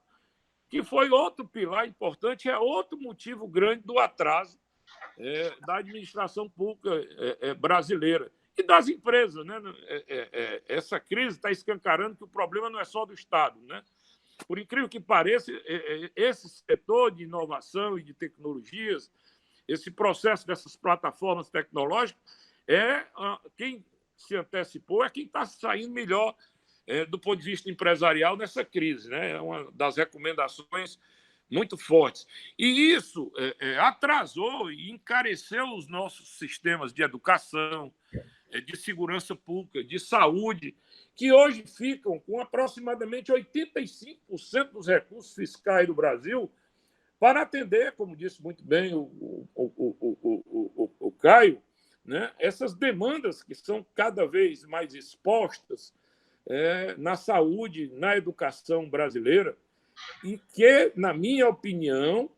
que foi outro pilar importante, é outro motivo grande do atraso da administração pública brasileira, e das empresas. Né? Essa crise está escancarando que o problema não é só do Estado. Né? Por incrível que pareça, esse setor de inovação e de tecnologias, esse processo dessas plataformas tecnológicas, quem se antecipou é quem está saindo melhor do ponto de vista empresarial nessa crise. Né? É uma das recomendações muito fortes. E isso atrasou e encareceu os nossos sistemas de educação, de segurança pública, de saúde, que hoje ficam com aproximadamente 85% dos recursos fiscais do Brasil para atender, como disse muito bem o Caio, né, essas demandas que são cada vez mais expostas na saúde, na educação brasileira, e que, na minha opinião,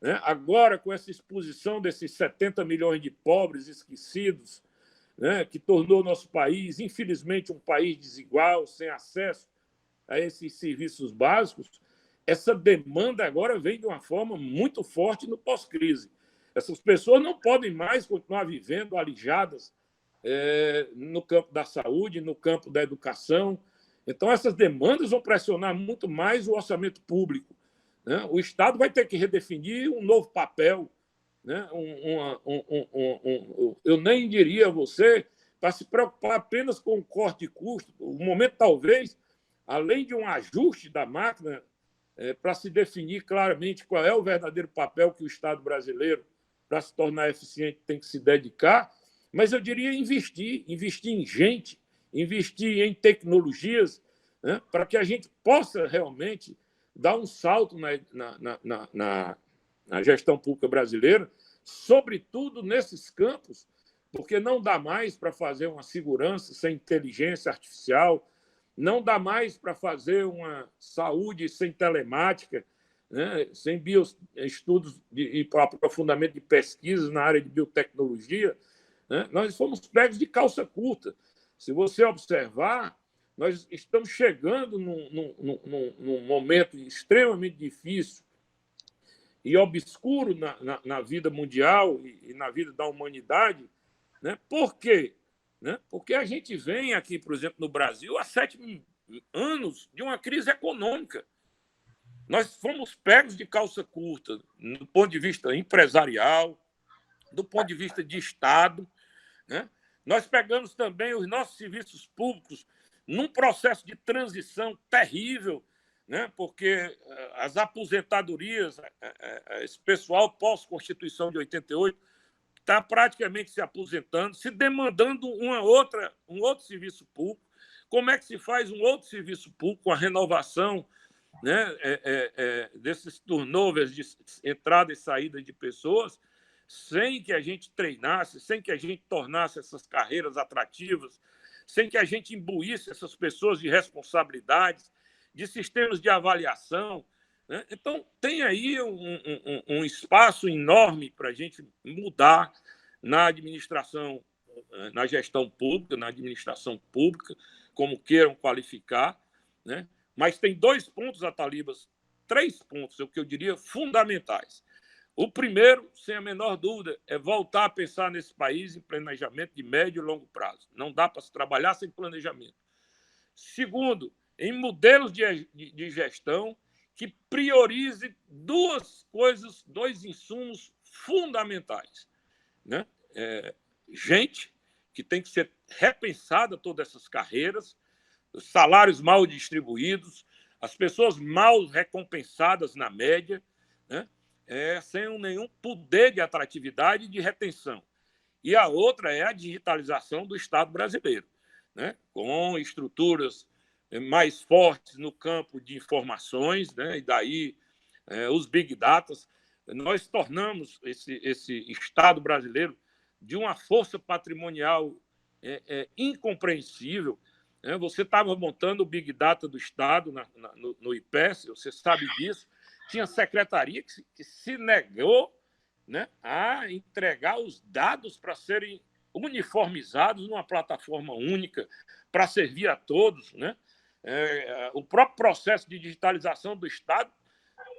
né, agora com essa exposição desses 70 milhões de pobres esquecidos, né, que tornou o nosso país, infelizmente, um país desigual, sem acesso a esses serviços básicos, essa demanda agora vem de uma forma muito forte no pós-crise. Essas pessoas não podem mais continuar vivendo alijadas no campo da saúde, no campo da educação. Então, essas demandas vão pressionar muito mais o orçamento público. Né? O Estado vai ter que redefinir um novo papel. Né? Eu nem diria a você para se preocupar apenas com o corte de custo. O momento, talvez, além de um ajuste da máquina, para se definir claramente qual é o verdadeiro papel que o Estado brasileiro, para se tornar eficiente, tem que se dedicar, mas eu diria investir em gente, investir em tecnologias, né, para que a gente possa realmente dar um salto na gestão pública brasileira, sobretudo nesses campos, porque não dá mais para fazer uma segurança sem inteligência artificial, não dá mais para fazer uma saúde sem telemática, né, sem bioestudos e aprofundamento de pesquisas na área de biotecnologia. Né? Nós fomos pegos de calça curta. Se você observar, nós estamos chegando num momento extremamente difícil e obscuro na vida mundial e na vida da humanidade. Né? Por quê? Né? Porque a gente vem aqui, por exemplo, no Brasil, há 7 anos de uma crise econômica. Nós fomos pegos de calça curta do ponto de vista empresarial, do ponto de vista de Estado. Né? Nós pegamos também os nossos serviços públicos num processo de transição terrível, né? Porque as aposentadorias, esse pessoal pós-Constituição de 88, está praticamente se aposentando, se demandando um outro serviço público. Como é que se faz um outro serviço público com a renovação, né, desses turnovers de entrada e saída de pessoas, sem que a gente treinasse, sem que a gente tornasse essas carreiras atrativas, sem que a gente imbuísse essas pessoas de responsabilidades, de sistemas de avaliação. Né? Então, tem aí um espaço enorme para a gente mudar na administração, na gestão pública, na administração pública, como queiram qualificar. Né? Mas tem 2 pontos, Atalibas, 3 pontos, o que eu diria, fundamentais. O primeiro, sem a menor dúvida, é voltar a pensar nesse país em planejamento de médio e longo prazo. Não dá para se trabalhar sem planejamento. Segundo, em modelos de gestão que priorize 2 coisas, 2 insumos fundamentais. Né? Gente, que tem que ser repensada todas essas carreiras, os salários mal distribuídos, as pessoas mal recompensadas na média, né? Sem nenhum poder de atratividade e de retenção. E a outra é a digitalização do Estado brasileiro, né? Com estruturas mais fortes no campo de informações, né? E daí os big data. Nós tornamos esse Estado brasileiro de uma força patrimonial incompreensível. Você estava montando o Big Data do Estado no IPES, você sabe disso. Tinha secretaria que se negou, né, a entregar os dados para serem uniformizados numa plataforma única, para servir a todos. Né? O próprio processo de digitalização do Estado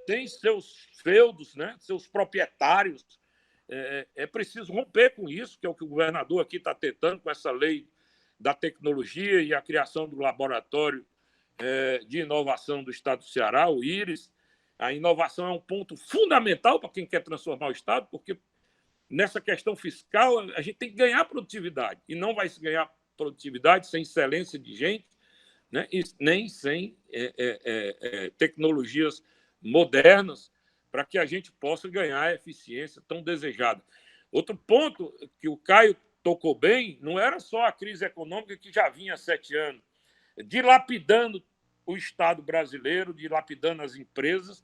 tem seus feudos, né, seus proprietários, É preciso romper com isso, que é o que o governador aqui está tentando com essa lei da tecnologia e a criação do laboratório de inovação do Estado do Ceará, o IRIS. A inovação é um ponto fundamental para quem quer transformar o Estado, porque nessa questão fiscal a gente tem que ganhar produtividade, e não vai se ganhar produtividade sem excelência de gente, né? E nem sem tecnologias modernas para que a gente possa ganhar a eficiência tão desejada. Outro ponto que o Caio tocou bem, não era só a crise econômica que já vinha há 7 anos, dilapidando o Estado brasileiro, dilapidando as empresas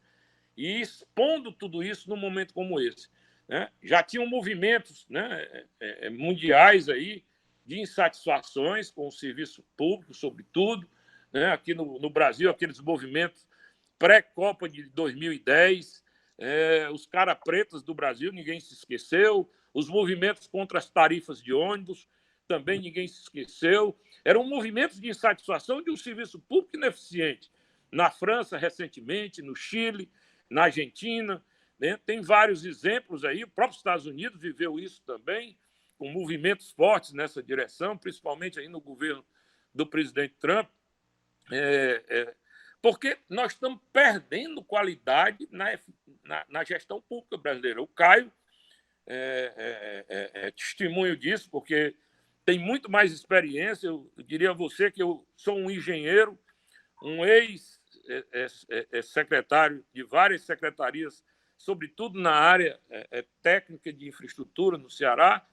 e expondo tudo isso num momento como esse, né? Já tinham movimentos, né, mundiais aí de insatisfações com o serviço público, sobretudo, né? Aqui no Brasil, aqueles movimentos pré-Copa de 2010, os cara pretas do Brasil, ninguém se esqueceu, os movimentos contra as tarifas de ônibus, também ninguém se esqueceu. Eram movimentos de insatisfação de um serviço público ineficiente. Na França, recentemente, no Chile, na Argentina, né? Tem vários exemplos aí, o próprio Estados Unidos viveu isso também, com movimentos fortes nessa direção, principalmente aí no governo do presidente Trump, porque nós estamos perdendo qualidade na gestão pública brasileira. O Caio é testemunho disso, porque tem muito mais experiência. Eu diria a você que eu sou um engenheiro, um ex-secretário de várias secretarias, sobretudo na área técnica de infraestrutura no Ceará,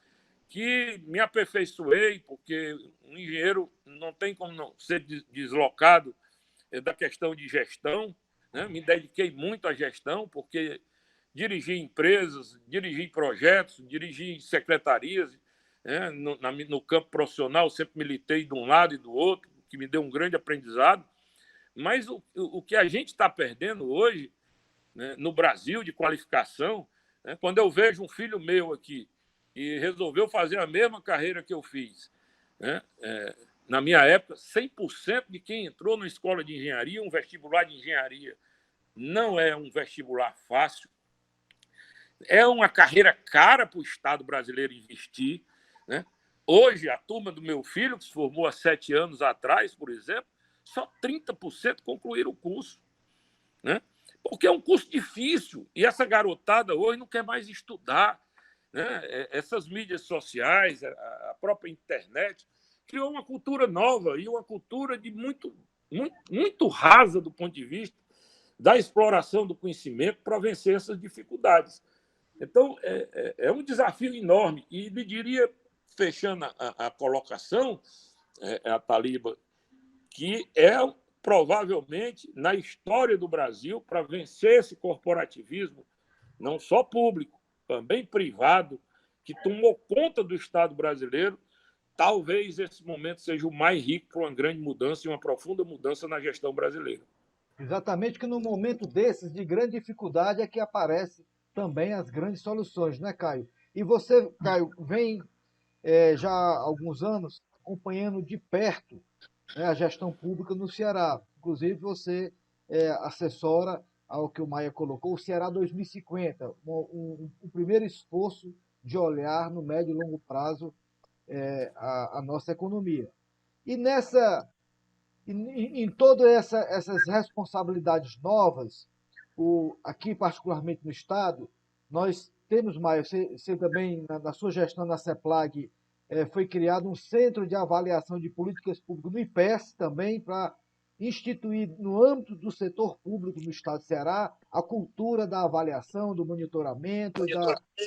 que me aperfeiçoei, porque um engenheiro não tem como não ser deslocado da questão de gestão, né? Me dediquei muito à gestão, porque dirigi empresas, dirigi projetos, dirigi secretarias, né? No campo profissional, sempre militei de um lado e do outro, que me deu um grande aprendizado. Mas o que a gente está perdendo hoje, né, no Brasil, de qualificação, né, quando eu vejo um filho meu aqui e resolveu fazer a mesma carreira que eu fiz, né, na minha época, 100% de quem entrou na escola de engenharia, um vestibular de engenharia, não é um vestibular fácil, é uma carreira cara para o Estado brasileiro investir, né? Hoje, a turma do meu filho, que se formou há 7 anos atrás, por exemplo, só 30% concluíram o curso, né? Porque é um curso difícil e essa garotada hoje não quer mais estudar, né? Essas mídias sociais, a própria internet, criou uma cultura nova e uma cultura de muito rasa do ponto de vista da exploração do conhecimento para vencer essas dificuldades. Então, é um desafio enorme. E lhe diria, fechando a colocação, a Taliba, que provavelmente, na história do Brasil, para vencer esse corporativismo, não só público, também privado, que tomou conta do Estado brasileiro, talvez esse momento seja o mais rico para uma grande mudança e uma profunda mudança na gestão brasileira.
Exatamente que no momento desses de grande dificuldade é que aparecem também as grandes soluções, né, Caio? E você, Caio, vem já há alguns anos acompanhando de perto, né, a gestão pública no Ceará. Inclusive, você assessora ao que o Maia colocou, o Ceará 2050, um primeiro esforço de olhar no médio e longo prazo a nossa economia. E em todas essas responsabilidades novas, aqui particularmente no Estado, nós temos, Maia, você também, na sua gestão na CEPLAG, foi criado um centro de avaliação de políticas públicas no IPES também, para instituir, no âmbito do setor público no Estado do Ceará, a cultura da avaliação, do monitoramento e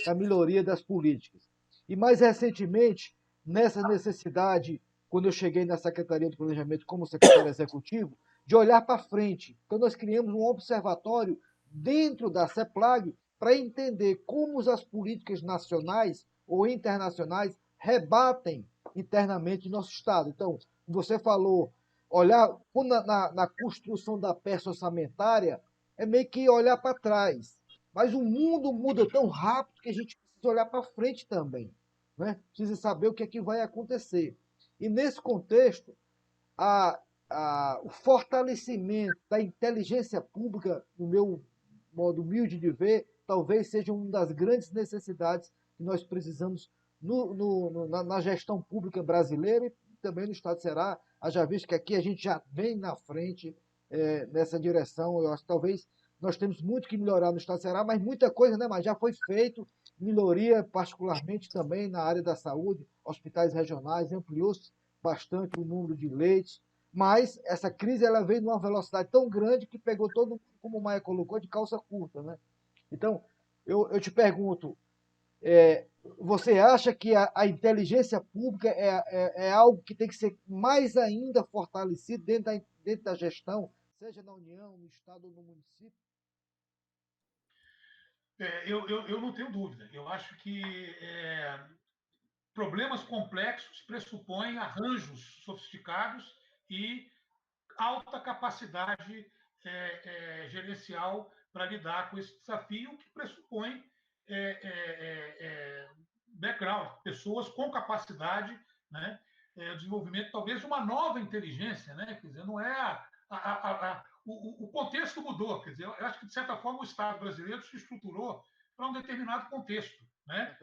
da melhoria das políticas. E mais recentemente, nessa necessidade, quando eu cheguei na Secretaria de Planejamento como secretário executivo, de olhar para frente. Então, nós criamos um observatório dentro da CEPLAG para entender como as políticas nacionais ou internacionais rebatem internamente nosso Estado. Então, você falou, olhar na construção da peça orçamentária é meio que olhar para trás. Mas o mundo muda tão rápido que a gente precisa olhar para frente também, né? Precisa saber o que é que vai acontecer. E nesse contexto, o fortalecimento da inteligência pública, no meu modo humilde de ver, talvez seja uma das grandes necessidades que nós precisamos na gestão pública brasileira e também no Estado do Ceará. Haja visto que aqui a gente já vem na frente nessa direção. Eu acho que talvez nós temos muito que melhorar no Estado do Ceará, mas muita coisa, né? Mas já foi feito, melhoria particularmente também na área da saúde, hospitais regionais, ampliou-se bastante o número de leitos, mas essa crise ela veio numa velocidade tão grande que pegou todo mundo, como o Maia colocou, de calça curta, né? Então, eu te pergunto, você acha que a inteligência pública é algo que tem que ser mais ainda fortalecido dentro da gestão, seja na União, no Estado ou no município?
Eu não tenho dúvida. Eu acho que problemas complexos pressupõem arranjos sofisticados e alta capacidade gerencial para lidar com esse desafio, que pressupõe background, pessoas com capacidade, né, desenvolvimento talvez de uma nova inteligência, né? Quer dizer, não é o contexto mudou, quer dizer, eu acho que de certa forma o Estado brasileiro se estruturou para um determinado contexto, né?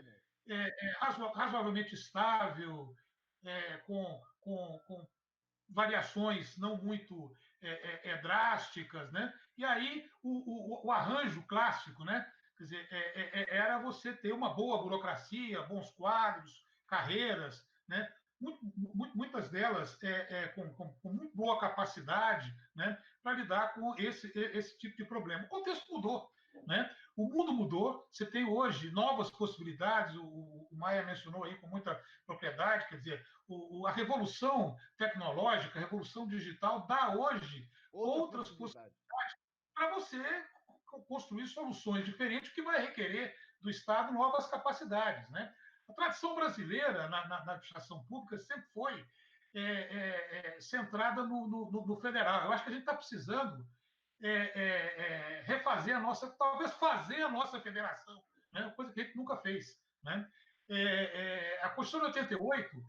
Razoavelmente estável, com variações não muito drásticas, né? E aí o arranjo clássico, né? Quer dizer, era você ter uma boa burocracia, bons quadros, carreiras, né? Muitas delas com muito boa capacidade, né? Para lidar com esse tipo de problema. O contexto mudou, né? O mundo mudou, você tem hoje novas possibilidades, o Maia mencionou aí com muita propriedade, quer dizer, a revolução tecnológica, a revolução digital dá hoje outras possibilidades para você construir soluções diferentes, que vai requerer do Estado novas capacidades, né? A tradição brasileira na administração pública sempre foi centrada no federal. Eu acho que a gente está precisando refazer a nossa, talvez fazer a nossa federação, né? Coisa que a gente nunca fez, né? A Constituição de 88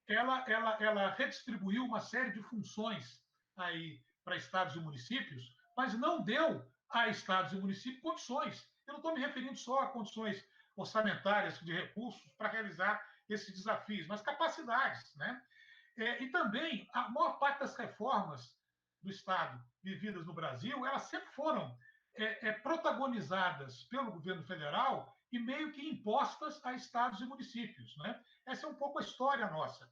ela redistribuiu uma série de funções aí para estados e municípios, mas não deu a estados e municípios condições. Eu não estou me referindo só a condições orçamentárias de recursos para realizar esses desafios, mas capacidades, né? E também a maior parte das reformas do Estado vividas no Brasil, elas sempre foram protagonizadas pelo governo federal e meio que impostas a estados e municípios, né? Essa é um pouco a história nossa.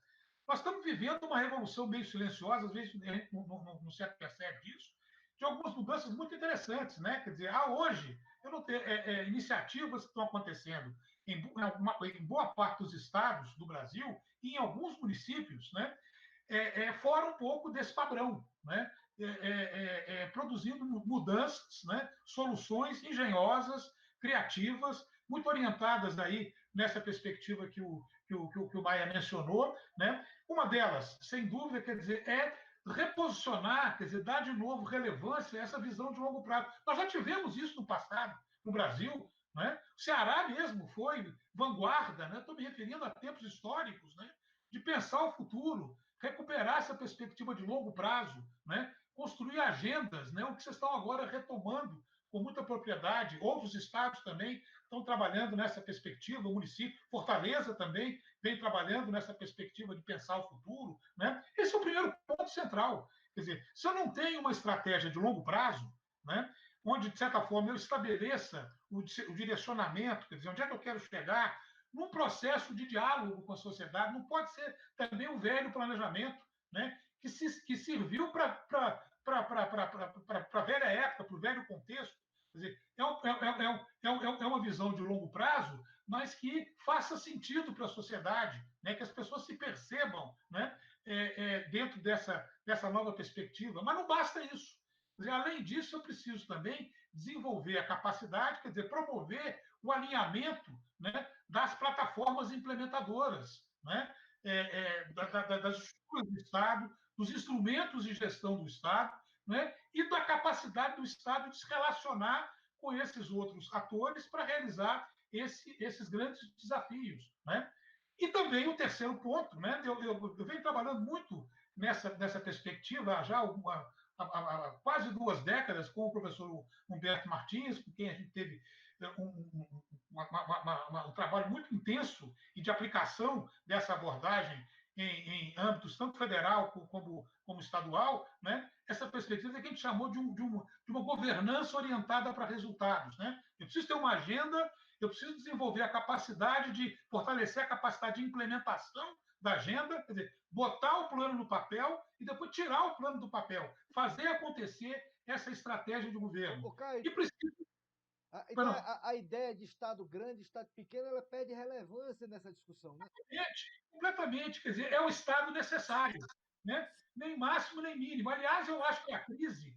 Nós estamos vivendo uma revolução meio silenciosa, às vezes a gente não se apercebe disso, de algumas mudanças muito interessantes, né? Quer dizer, hoje eu não tenho iniciativas que estão acontecendo em boa parte dos estados do Brasil e em alguns municípios, né? Fora um pouco desse padrão, né? Produzindo mudanças, né? Soluções engenhosas, criativas, muito orientadas aí nessa perspectiva que o Maia mencionou, né? Uma delas, sem dúvida, quer dizer, reposicionar, quer dizer, dar de novo relevância a essa visão de longo prazo. Nós já tivemos isso no passado, no Brasil, né? O Ceará mesmo foi vanguarda, né? Estou me referindo a tempos históricos, né? De pensar o futuro, recuperar essa perspectiva de longo prazo, né? Construir agendas, né? O que vocês estão agora retomando com muita propriedade. Outros estados também estão trabalhando nessa perspectiva, o município, Fortaleza também vem trabalhando nessa perspectiva de pensar o futuro, né? Esse é o primeiro ponto central. Quer dizer, se eu não tenho uma estratégia de longo prazo, né? Onde, de certa forma, eu estabeleça o direcionamento, quer dizer, onde é que eu quero chegar, num processo de diálogo com a sociedade, não pode ser também um velho planejamento, né? Que serviu para a velha época, para o velho contexto. Quer dizer, é uma visão de longo prazo, mas que faça sentido para a sociedade, né? Que as pessoas se percebam, né? Dentro dessa nova perspectiva. Mas não basta isso. Quer dizer, além disso, eu preciso também desenvolver a capacidade, quer dizer, promover o alinhamento, né, das plataformas implementadoras, né, das estruturas do Estado, dos instrumentos de gestão do Estado, né, e da capacidade do Estado de se relacionar com esses outros atores para realizar esses grandes desafios, né? E também o terceiro ponto, né? Eu venho trabalhando muito nessa perspectiva já há quase 2 décadas com o professor Humberto Martins, com quem a gente teve um trabalho muito intenso e de aplicação dessa abordagem em âmbitos tanto federal como estadual, né? Essa perspectiva que a gente chamou de uma governança orientada para resultados. Né? Eu preciso ter uma agenda, eu preciso desenvolver a capacidade de fortalecer a capacidade de implementação da agenda, quer dizer, botar o plano no papel e depois tirar o plano do papel, fazer acontecer essa estratégia de governo.
Caio,
E precisa.
então, a ideia de Estado grande, Estado pequeno, ela perde relevância nessa discussão, né?
Completamente. Quer dizer, é o Estado necessário, né? Nem máximo, nem mínimo. Aliás, eu acho que a crise,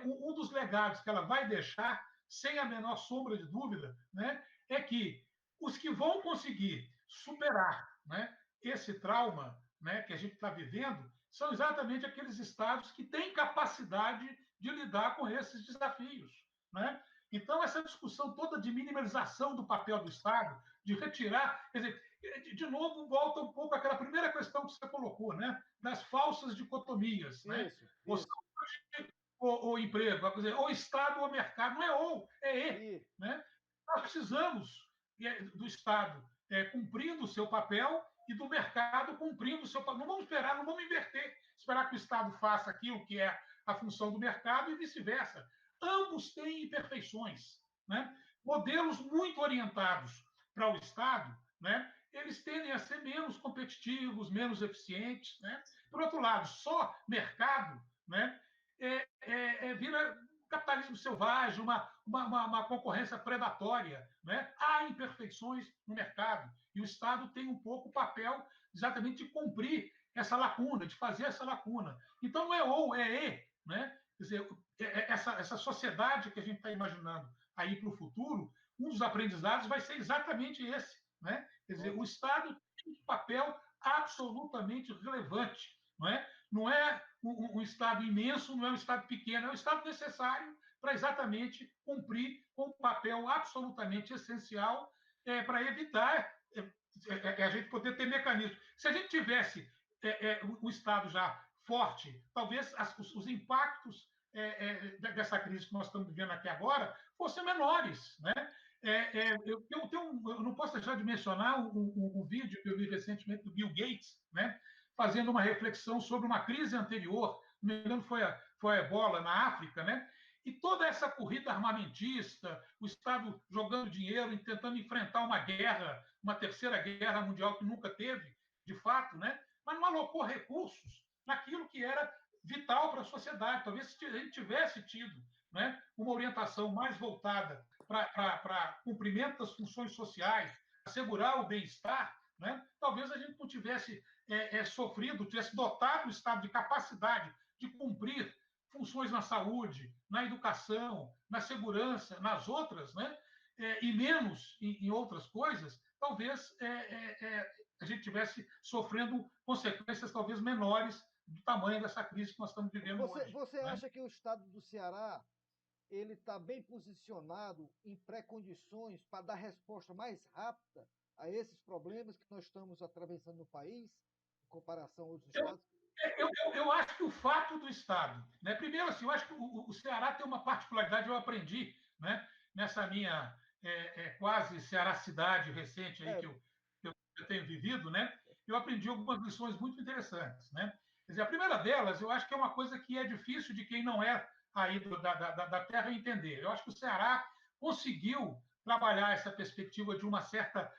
um dos legados que ela vai deixar, sem a menor sombra de dúvida, né, é que os que vão conseguir superar, né, esse trauma, né, que a gente está vivendo são exatamente aqueles estados que têm capacidade de lidar com esses desafios. Né? Então, essa discussão toda de minimalização do papel do Estado, de retirar, quer dizer, de novo, volta um pouco àquela primeira questão que você colocou, né? Das falsas dicotomias. Né?
Isso.
Ou emprego, quer dizer, ou Estado ou mercado, não é ou, é e. Né? Nós precisamos do Estado cumprindo o seu papel e do mercado cumprindo o seu papel. Não vamos esperar, não vamos esperar que o Estado faça aquilo que é a função do mercado e vice-versa. Ambos têm imperfeições. Né? Modelos muito orientados para o Estado, né? Eles tendem a ser menos competitivos, menos eficientes. Né? Por outro lado, só mercado, né? Vira capitalismo selvagem, uma concorrência predatória. Né? Há imperfeições no mercado e o Estado tem um pouco o papel exatamente de cumprir essa lacuna, de fazer essa lacuna. Então, não é ou, é e. Né? Quer dizer, essa sociedade que a gente está imaginando aí para o futuro, um dos aprendizados vai ser exatamente esse. Né? Quer dizer, o Estado tem um papel absolutamente relevante. Não é um Estado imenso, não é um Estado pequeno, é um Estado necessário para exatamente cumprir com um papel absolutamente essencial para evitar a gente poder ter mecanismos. Se a gente tivesse o Estado já forte, talvez os impactos dessa crise que nós estamos vivendo aqui agora fossem menores. Né? Eu não posso deixar de mencionar um vídeo que eu vi recentemente do Bill Gates, né? Fazendo uma reflexão sobre uma crise anterior, não me engano, foi a Ebola na África, né? E toda essa corrida armamentista, o Estado jogando dinheiro e tentando enfrentar uma guerra, uma terceira guerra mundial que nunca teve, de fato, né? Mas não alocou recursos naquilo que era vital para a sociedade. Talvez se a gente tivesse tido, né, uma orientação mais voltada para cumprimento das funções sociais, assegurar o bem-estar, né, talvez a gente não tivesse sofrido, tivesse dotado o Estado de capacidade de cumprir funções na saúde, na educação, na segurança, nas outras, né, e menos em outras coisas, talvez a gente tivesse sofrendo consequências talvez menores do tamanho dessa crise que nós estamos vivendo hoje.
Você acha que o Estado do Ceará ele está bem posicionado em pré-condições para dar resposta mais rápida a esses problemas que nós estamos atravessando no país, em comparação a outros estados?
Eu acho que o fato do Estado, né? Primeiro, assim, eu acho que o Ceará tem uma particularidade, eu aprendi, né? Nessa minha quase cearacidade recente aí que eu tenho vivido, né? Eu aprendi algumas lições muito interessantes, né? Quer dizer, a primeira delas, eu acho que é uma coisa que é difícil de quem não é aí da terra entender. Eu acho que o Ceará conseguiu trabalhar essa perspectiva de uma certa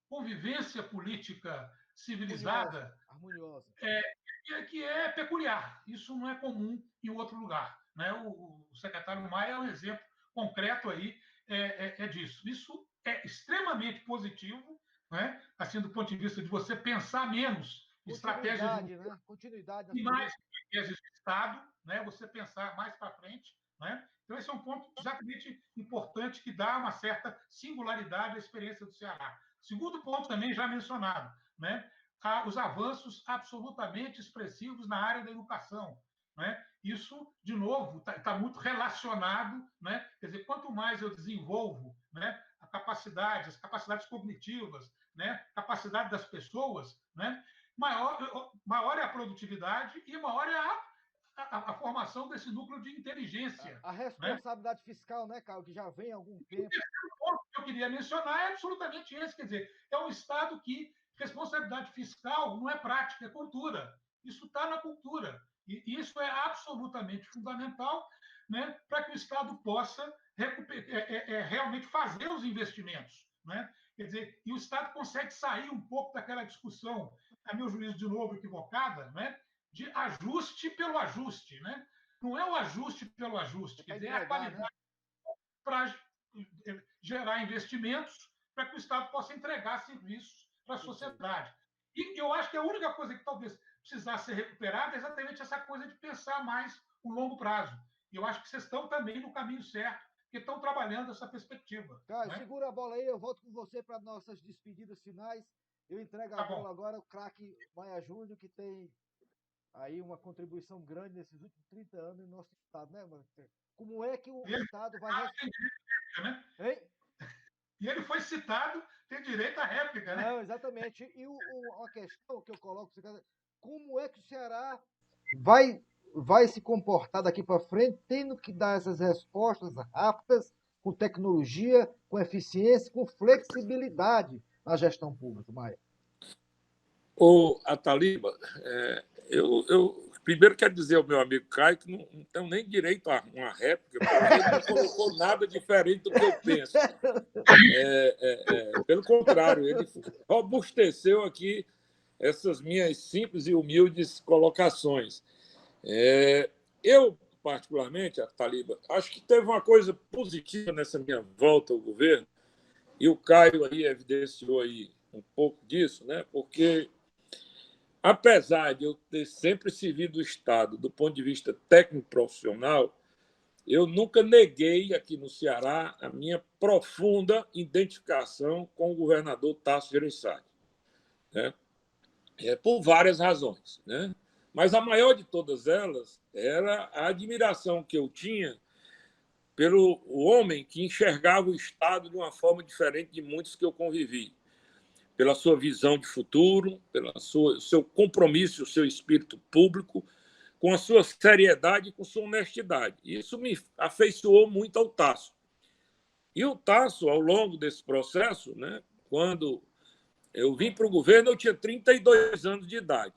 convivência política civilizada,
harmoniosa.
Que é peculiar. Isso não é comum em outro lugar. Né? O secretário Maia é um exemplo concreto aí disso. Isso é extremamente positivo, né? Assim, do ponto de vista de você pensar menos estratégias de
continuidade
e mais estratégias de Estado, né? Você pensar mais para frente. Né? Então, esse é um ponto exatamente importante que dá uma certa singularidade à experiência do Ceará. Segundo ponto, também já mencionado, né? Os avanços absolutamente expressivos na área da educação. Né? Isso, de novo, está muito relacionado. Né? Quer dizer, quanto mais eu desenvolvo, né, as capacidades cognitivas, né, capacidade das pessoas, né, maior é a produtividade e maior é a formação desse núcleo de inteligência.
A responsabilidade, né, fiscal, né, Caio, que já vem há algum tempo.
O ponto que eu queria mencionar é absolutamente esse, quer dizer, é um Estado que responsabilidade fiscal não é prática, é cultura. Isso está na cultura. E isso é absolutamente fundamental, né, para que o Estado possa realmente fazer os investimentos. Né? Quer dizer, e o Estado consegue sair um pouco daquela discussão, a meu juízo, de novo, equivocada, né, de ajuste pelo ajuste. Né? Não é o ajuste pelo ajuste, quer dizer, é a qualidade, né, para gerar investimentos para que o Estado possa entregar serviços para a sociedade. E eu acho que a única coisa que talvez precisasse ser recuperada é exatamente essa coisa de pensar mais o longo prazo. E eu acho que vocês estão também no caminho certo, que estão trabalhando essa perspectiva.
Caio, segura a bola aí, eu volto com você para nossas despedidas finais. Eu entrego a bola agora ao craque Maia Júnior, que tem aí uma contribuição grande nesses últimos 30 anos no nosso Estado, né, mano? Como é que o Estado vai...
Né?
Hein?
E ele foi citado, tem direito à réplica, né?
Não, exatamente. E uma questão que eu coloco, como é que o Ceará vai se comportar daqui para frente, tendo que dar essas respostas rápidas, com tecnologia, com eficiência, com flexibilidade na gestão pública, Maia?
Ô, Ataliba, eu primeiro quero dizer ao meu amigo Caio que não tenho nem direito a uma réplica, porque ele não colocou nada diferente do que eu penso. Pelo contrário, ele robusteceu aqui essas minhas simples e humildes colocações. Eu, particularmente, Ataliba, acho que teve uma coisa positiva nessa minha volta ao governo, e o Caio aí evidenciou aí um pouco disso, né? Porque apesar de eu ter sempre servido o Estado do ponto de vista técnico-profissional, eu nunca neguei aqui no Ceará a minha profunda identificação com o governador Tasso Gereissati, né? Por várias razões, né? Mas a maior de todas elas era a admiração que eu tinha pelo homem que enxergava o Estado de uma forma diferente de muitos que eu convivi, pela sua visão de futuro, pelo seu compromisso, o seu espírito público, com a sua seriedade e com sua honestidade. Isso me afeiçoou muito ao Tasso. E o Tasso, ao longo desse processo, né, quando eu vim para o governo, eu tinha 32 anos de idade.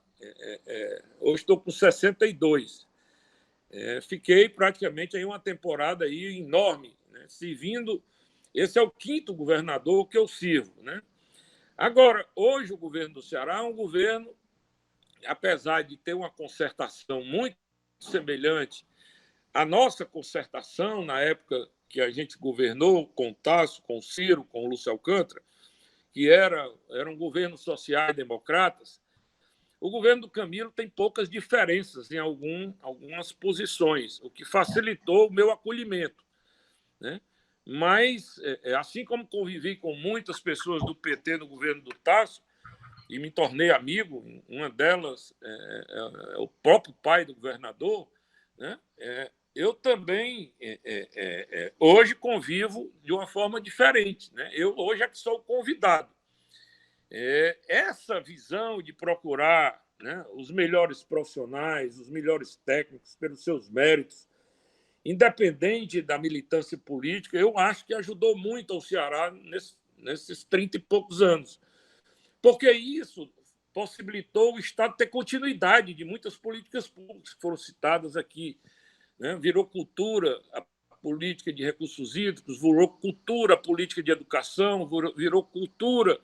Hoje estou com 62. Fiquei praticamente aí uma temporada aí enorme, né, servindo. Esse é o 5º governador que eu sirvo, né? Agora, hoje o governo do Ceará é um governo, apesar de ter uma concertação muito semelhante à nossa concertação na época que a gente governou com o Tasso, com o Ciro, com o Lúcio Alcântara, que eram governos sociais-democratas, o governo do Camilo tem poucas diferenças em algumas posições, o que facilitou o meu acolhimento, né? Mas, assim como convivi com muitas pessoas do PT no governo do Tasso, e me tornei amigo, uma delas é o próprio pai do governador, né? Eu também, hoje, convivo de uma forma diferente, né? Eu, hoje, é que sou convidado. Essa visão de procurar, né, os melhores profissionais, os melhores técnicos pelos seus méritos, independente da militância política, eu acho que ajudou muito ao Ceará nesses 30 e poucos anos. Porque isso possibilitou o Estado ter continuidade de muitas políticas públicas que foram citadas aqui, né? Virou cultura a política de recursos hídricos, virou cultura a política de educação, virou cultura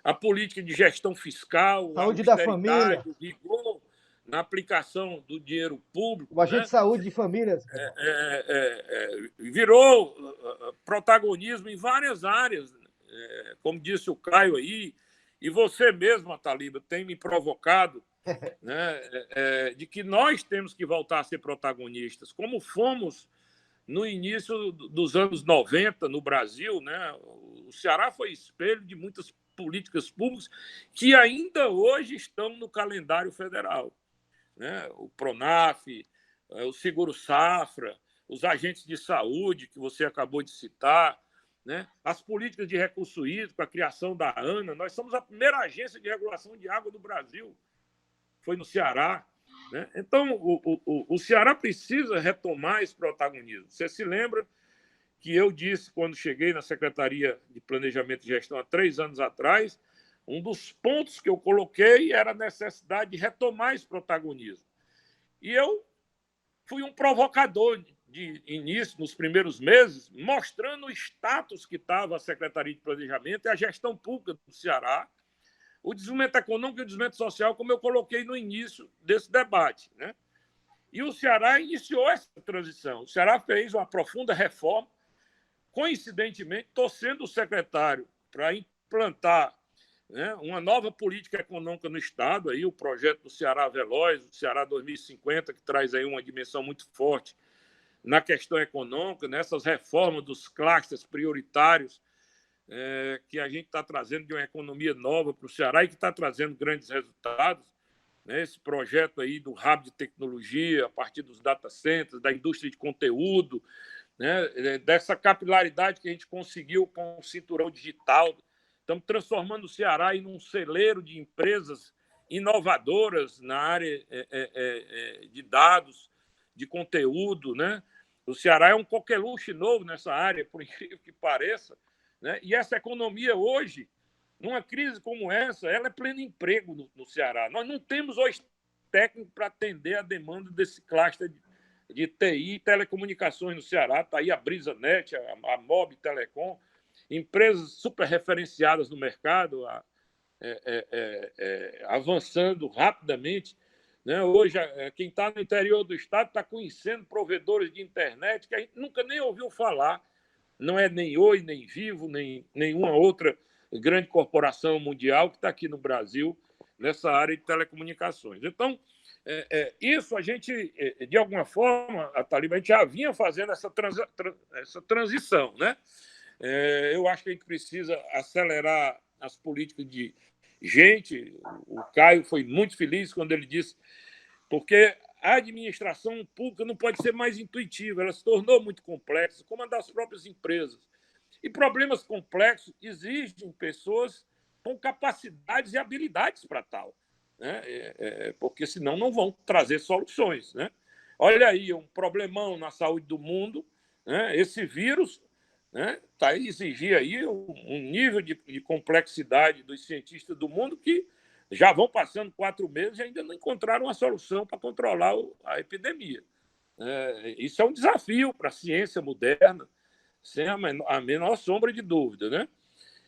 a política de gestão fiscal,
saúde da família,
o rigor na aplicação do dinheiro público.
O agente de saúde de famílias.
Virou protagonismo em várias áreas, como disse o Caio aí, e você mesmo, Ataliba, tem me provocado, né, de que nós temos que voltar a ser protagonistas, como fomos no início dos anos 90 no Brasil, né? O Ceará foi espelho de muitas políticas públicas que ainda hoje estão no calendário federal, né? O Pronaf, o Seguro Safra, os agentes de saúde que você acabou de citar, né? As políticas de recurso hídrico, a criação da ANA. Nós somos a primeira agência de regulação de água do Brasil. Foi no Ceará. né? Então, o Ceará precisa retomar esse protagonismo. Você se lembra que eu disse, quando cheguei na Secretaria de Planejamento e Gestão há 3 anos atrás, um dos pontos que eu coloquei era a necessidade de retomar esse protagonismo. E eu fui um provocador de início, nos primeiros meses, mostrando o status que estava a Secretaria de Planejamento e a gestão pública do Ceará, o desenvolvimento econômico e o desenvolvimento social, como eu coloquei no início desse debate, né? E o Ceará iniciou essa transição. O Ceará fez uma profunda reforma, coincidentemente, estou sendo o secretário para implantar, né, uma nova política econômica no Estado, aí, o projeto do Ceará Veloz, o Ceará 2050, que traz aí uma dimensão muito forte na questão econômica, nessas reformas dos clusters prioritários, que a gente está trazendo de uma economia nova para o Ceará e que está trazendo grandes resultados, né? Esse projeto aí do hub de tecnologia, a partir dos data centers, da indústria de conteúdo, né? Dessa capilaridade que a gente conseguiu com o cinturão digital. Estamos transformando o Ceará em um celeiro de empresas inovadoras na área de dados, de conteúdo, né? O Ceará é um coqueluche novo nessa área, por incrível que pareça, né? E essa economia hoje, numa crise como essa, ela é pleno emprego no Ceará. Nós não temos hoje técnico para atender a demanda desse cluster de TI e telecomunicações no Ceará. Está aí a BrisaNet, a Mob Telecom, empresas super referenciadas no mercado, avançando rapidamente, né? Hoje, quem está no interior do estado está conhecendo provedores de internet que a gente nunca nem ouviu falar. Não é nem Oi, nem Vivo, nem nenhuma outra grande corporação mundial que está aqui no Brasil nessa área de telecomunicações. Então, isso a gente, de alguma forma, a Taliba, a gente já vinha fazendo essa transição, né? Eu acho que a gente precisa acelerar as políticas de gente. O Caio foi muito feliz quando ele disse, porque a administração pública não pode ser mais intuitiva, ela se tornou muito complexa, como a das próprias empresas. E problemas complexos exigem pessoas com capacidades e habilidades para tal, né? Porque senão não vão trazer soluções, né? Olha aí, um problemão na saúde do mundo, né? Esse vírus, né, tá, exigir aí um nível de complexidade dos cientistas do mundo que já vão passando 4 meses e ainda não encontraram uma solução para controlar a epidemia. Isso é um desafio para a ciência moderna, sem a menor sombra de dúvida, né?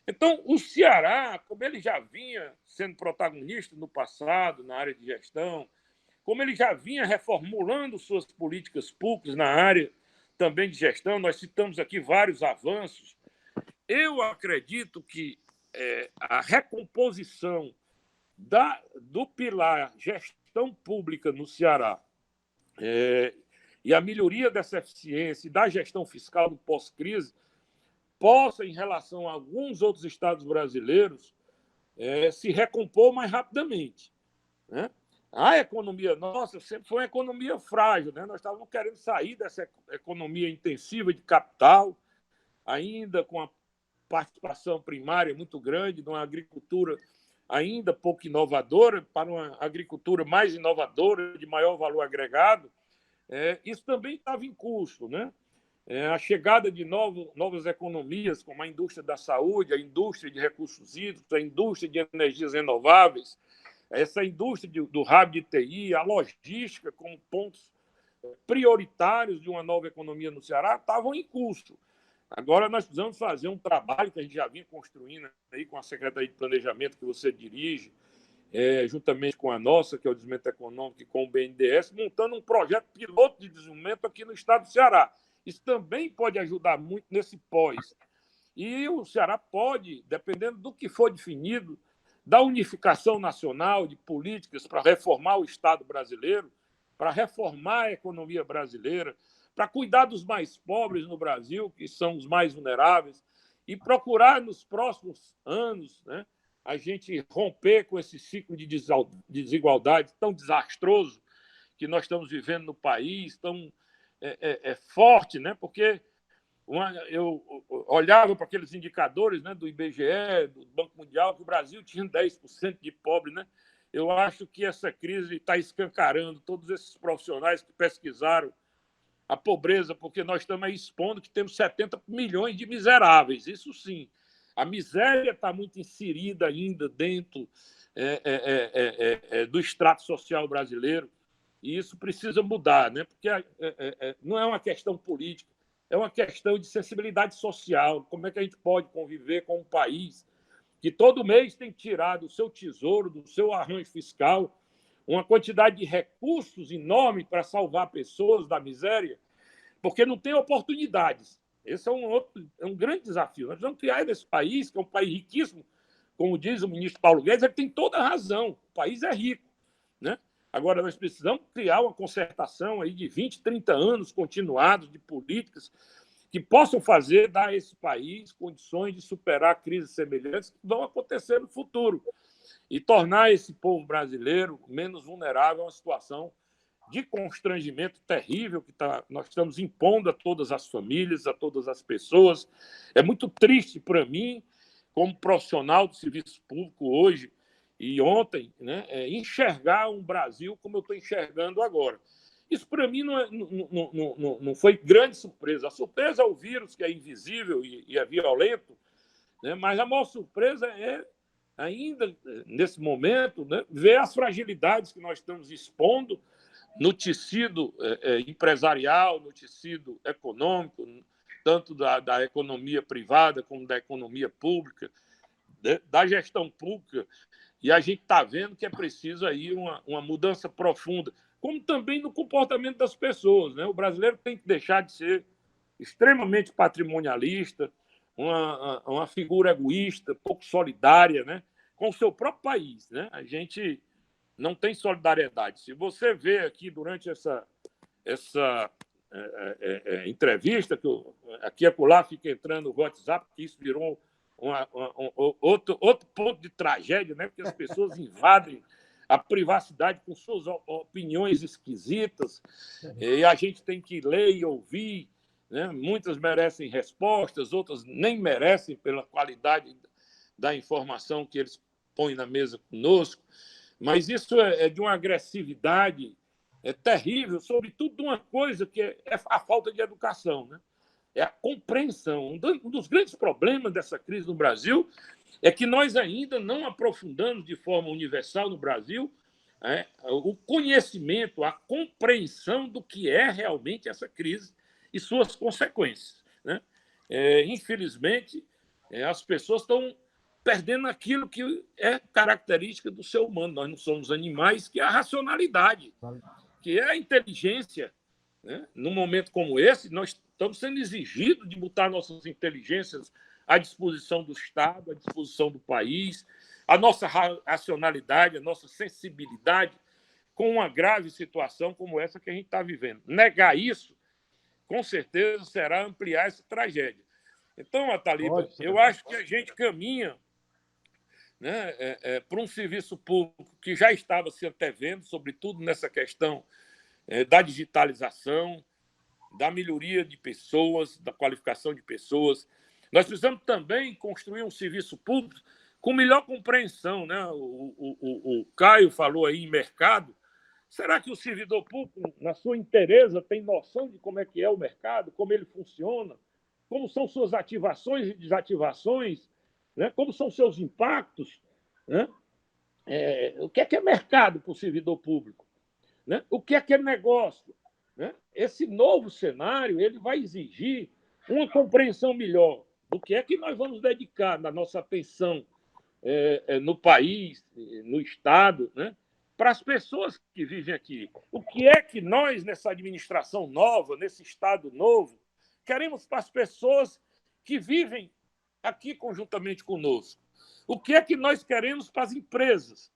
Então, o Ceará, como ele já vinha sendo protagonista no passado, na área de gestão, como ele já vinha reformulando suas políticas públicas na área também de gestão, nós citamos aqui vários avanços. Eu acredito que a recomposição do pilar gestão pública no Ceará e a melhoria dessa eficiência e da gestão fiscal do pós-crise possa, em relação a alguns outros estados brasileiros, se recompor mais rapidamente, né? A economia nossa sempre foi uma economia frágil, né? Nós estávamos querendo sair dessa economia intensiva de capital, ainda com a participação primária muito grande, de uma agricultura ainda pouco inovadora, para uma agricultura mais inovadora, de maior valor agregado. Isso também estava em curso, né? A chegada de novas economias, como a indústria da saúde, a indústria de recursos hídricos, a indústria de energias renováveis, essa indústria do hub de TI, a logística como pontos prioritários de uma nova economia no Ceará, estavam em curso. Agora nós precisamos fazer um trabalho que a gente já vinha construindo aí com a Secretaria de Planejamento que você dirige, juntamente com a nossa, que é o Desenvolvimento Econômico, e com o BNDES, montando um projeto piloto de desenvolvimento aqui no estado do Ceará. Isso também pode ajudar muito nesse pós. E o Ceará pode, dependendo do que for definido, da unificação nacional de políticas para reformar o Estado brasileiro, para reformar a economia brasileira, para cuidar dos mais pobres no Brasil, que são os mais vulneráveis, e procurar nos próximos anos, né, a gente romper com esse ciclo de desigualdade tão desastroso que nós estamos vivendo no país, tão forte, né? Porque eu olhava para aqueles indicadores, né, do IBGE, do Banco Mundial, que o Brasil tinha 10% de pobre, né? eu acho que essa crise está escancarando todos esses profissionais que pesquisaram a pobreza, porque nós estamos aí expondo que temos 70 milhões de miseráveis. Isso sim. A miséria está muito inserida ainda dentro do extrato social brasileiro, e isso precisa mudar, né? Porque não é uma questão política, é uma questão de sensibilidade social. Como é que a gente pode conviver com um país que todo mês tem tirado do seu tesouro, do seu arranjo fiscal, uma quantidade de recursos enorme para salvar pessoas da miséria, porque não tem oportunidades. Esse é um grande desafio. Nós vamos criar nesse país, que é um país riquíssimo, como diz o ministro Paulo Guedes, ele tem toda a razão. O país é rico, né? Agora, nós precisamos criar uma concertação aí de 20, 30 anos continuados de políticas que possam dar a esse país condições de superar crises semelhantes que vão acontecer no futuro e tornar esse povo brasileiro menos vulnerável a uma situação de constrangimento terrível que nós estamos impondo a todas as famílias, a todas as pessoas. É muito triste para mim, como profissional do serviço público hoje e ontem, né, enxergar um Brasil como eu estou enxergando agora. Isso, para mim, não foi grande surpresa. A surpresa é o vírus, que é invisível e é violento, né? Mas a maior surpresa é, ainda nesse momento, né, ver as fragilidades que nós estamos expondo no tecido empresarial, no tecido econômico, tanto da economia privada como da economia pública, da gestão pública. E a gente está vendo que é preciso aí uma mudança profunda, como também no comportamento das pessoas, né? O brasileiro tem que deixar de ser extremamente patrimonialista, uma figura egoísta, pouco solidária, né, com o seu próprio país, né? A gente não tem solidariedade. Se você vê aqui durante essa entrevista, que aqui e acolá fica entrando o WhatsApp, que isso virou outro ponto de tragédia, né? Porque as pessoas invadem a privacidade com suas opiniões esquisitas, e a gente tem que ler e ouvir, né? Muitas merecem respostas, outras nem merecem pela qualidade da informação que eles põem na mesa conosco, mas isso é de uma agressividade terrível, sobretudo de uma coisa que é a falta de educação, né? É a compreensão. Um dos grandes problemas dessa crise no Brasil é que nós ainda não aprofundamos de forma universal no Brasil o conhecimento, a compreensão do que é realmente essa crise e suas consequências, né? Infelizmente, as pessoas estão perdendo aquilo que é característica do ser humano. Nós não somos animais, que é a racionalidade, que é a inteligência, né? Num momento como esse, nós estamos sendo exigidos de botar nossas inteligências à disposição do Estado, à disposição do país, a nossa racionalidade, a nossa sensibilidade com uma grave situação como essa que a gente está vivendo. Negar isso, com certeza, será ampliar essa tragédia. Então, Ataliba, eu acho que a gente caminha, né, para um serviço público que já estava se antevendo, sobretudo nessa questão da digitalização, da melhoria de pessoas, da qualificação de pessoas. Nós precisamos também construir um serviço público com melhor compreensão, né? O Caio falou aí em mercado. Será que o servidor público, na sua inteireza, tem noção de como é que é o mercado, como ele funciona, como são suas ativações e desativações, né? Como são seus impactos, né? O que é mercado para o servidor público, né? O que é negócio, né? Esse novo cenário ele vai exigir uma compreensão melhor do que é que nós vamos dedicar na nossa atenção no país, no Estado, né? Para as pessoas que vivem aqui. O que é que nós, nessa administração nova, nesse Estado novo, queremos para as pessoas que vivem aqui conjuntamente conosco? O que é que nós queremos para as empresas?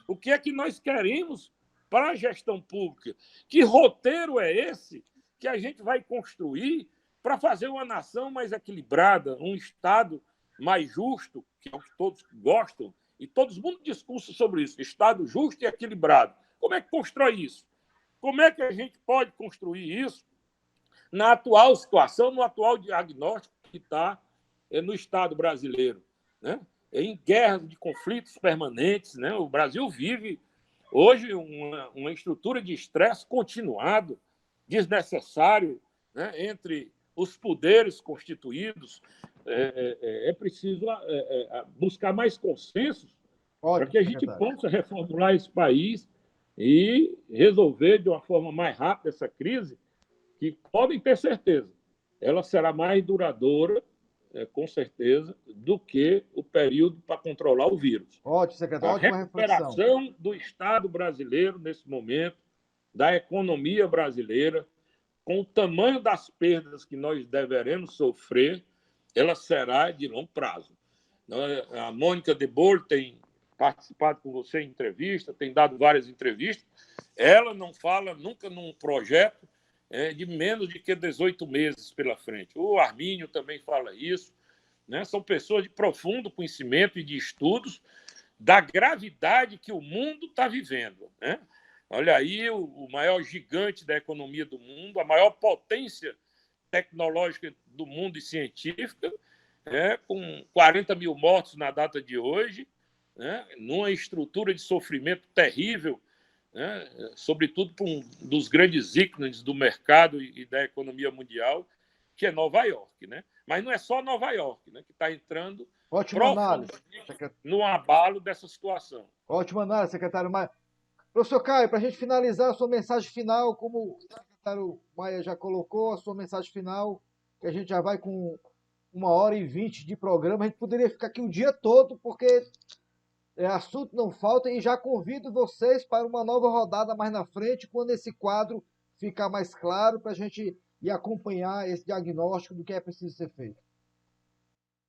O que é que nós queremos para a gestão pública? Que roteiro é esse que a gente vai construir para fazer uma nação mais equilibrada, um Estado mais justo, que é o que todos gostam, e todo mundo discursa sobre isso, Estado justo e equilibrado. Como é que constrói isso? Como é que a gente pode construir isso na atual situação, no atual diagnóstico que está no Estado brasileiro, né? em guerras de conflitos permanentes, né? O Brasil vive hoje uma estrutura de estresse continuado, desnecessário, né? Entre os poderes constituídos. É preciso buscar mais consensos para
Ótimo,
que a gente
secretário.
possa reformular esse país e resolver de uma forma mais rápida essa crise, que podem ter certeza, ela será mais duradoura, com certeza, do que o período para controlar o vírus.
Ótimo, secretário.
A
Ótima reflexão.
recuperação do Estado brasileiro nesse momento, da economia brasileira, com o tamanho das perdas que nós deveremos sofrer, ela será de longo prazo. A Mônica de Boer tem participado com você em entrevista, tem dado várias entrevistas. Ela não fala nunca num projeto de menos de que 18 meses pela frente. O Armínio também fala isso. Né? São pessoas de profundo conhecimento e de estudos da gravidade que o mundo está vivendo. Né? Olha aí, o maior gigante da economia do mundo, a maior potência tecnológica do mundo e científica, com 40 mil mortos na data de hoje, né? Numa estrutura de sofrimento terrível, né? Sobretudo para um dos grandes ícones do mercado e da economia mundial, que é Nova York. Né? Mas não é só Nova York, né? Que está entrando profundamente no abalo dessa situação.
Ótima análise, secretário Maia. Professor Caio, para a gente finalizar a sua mensagem final, como o secretário Maia já colocou, a sua mensagem final, que a gente já vai com 1h20 de programa, a gente poderia ficar aqui o dia todo, porque assunto não falta, e já convido vocês para uma nova rodada mais na frente, quando esse quadro ficar mais claro, para a gente ir acompanhar esse diagnóstico do que é preciso ser feito.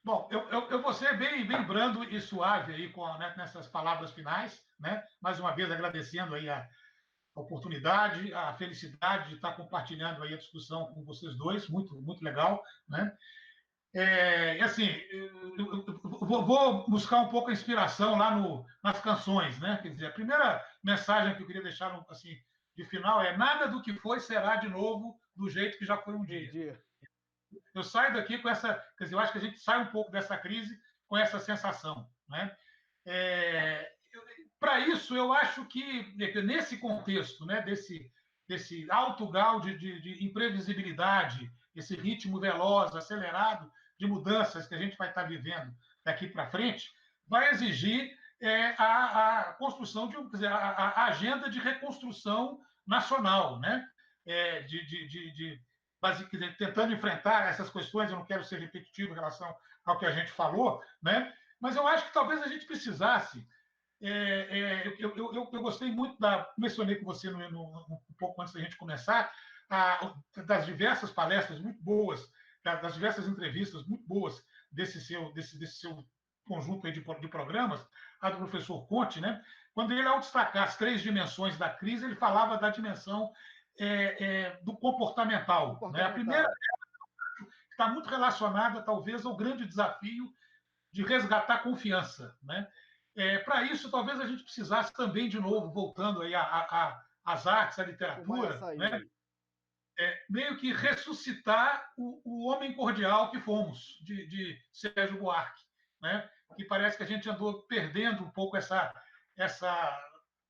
Bom, eu vou ser bem brando e suave aí nessas palavras finais, né? Mais uma vez agradecendo aí a oportunidade, a felicidade de estar compartilhando aí a discussão com vocês dois, muito legal, né? Assim, eu vou buscar um pouco a inspiração lá nas canções, né? Quer dizer, a primeira mensagem que eu queria deixar assim, de final é: nada do que foi será de novo do jeito que já foi um dia. Eu saio daqui com essa, quer dizer, eu acho que a gente sai um pouco dessa crise com essa sensação, né? Para isso, eu acho que nesse contexto, né, desse alto grau de imprevisibilidade, esse ritmo veloz, acelerado de mudanças que a gente vai estar vivendo daqui para frente, vai exigir a construção quer dizer, a agenda de reconstrução nacional, né? Tentando enfrentar essas questões. Eu não quero ser repetitivo em relação ao que a gente falou, né? Mas eu acho que talvez a gente precisasse. Eu gostei muito mencionei com você um pouco antes da gente começar, das diversas palestras muito boas, das diversas entrevistas muito boas desse seu conjunto aí de programas, a do professor Conte, né? Quando ele, ao destacar as 3 dimensões da crise, ele falava da dimensão do comportamental. Né? A primeira está muito relacionada, talvez, ao grande desafio de resgatar a confiança. Né? Para isso, talvez a gente precisasse também, de novo, voltando aí às artes, à literatura, né? Meio que ressuscitar o homem cordial que fomos, de Sérgio Buarque, né? Que parece que a gente andou perdendo um pouco essa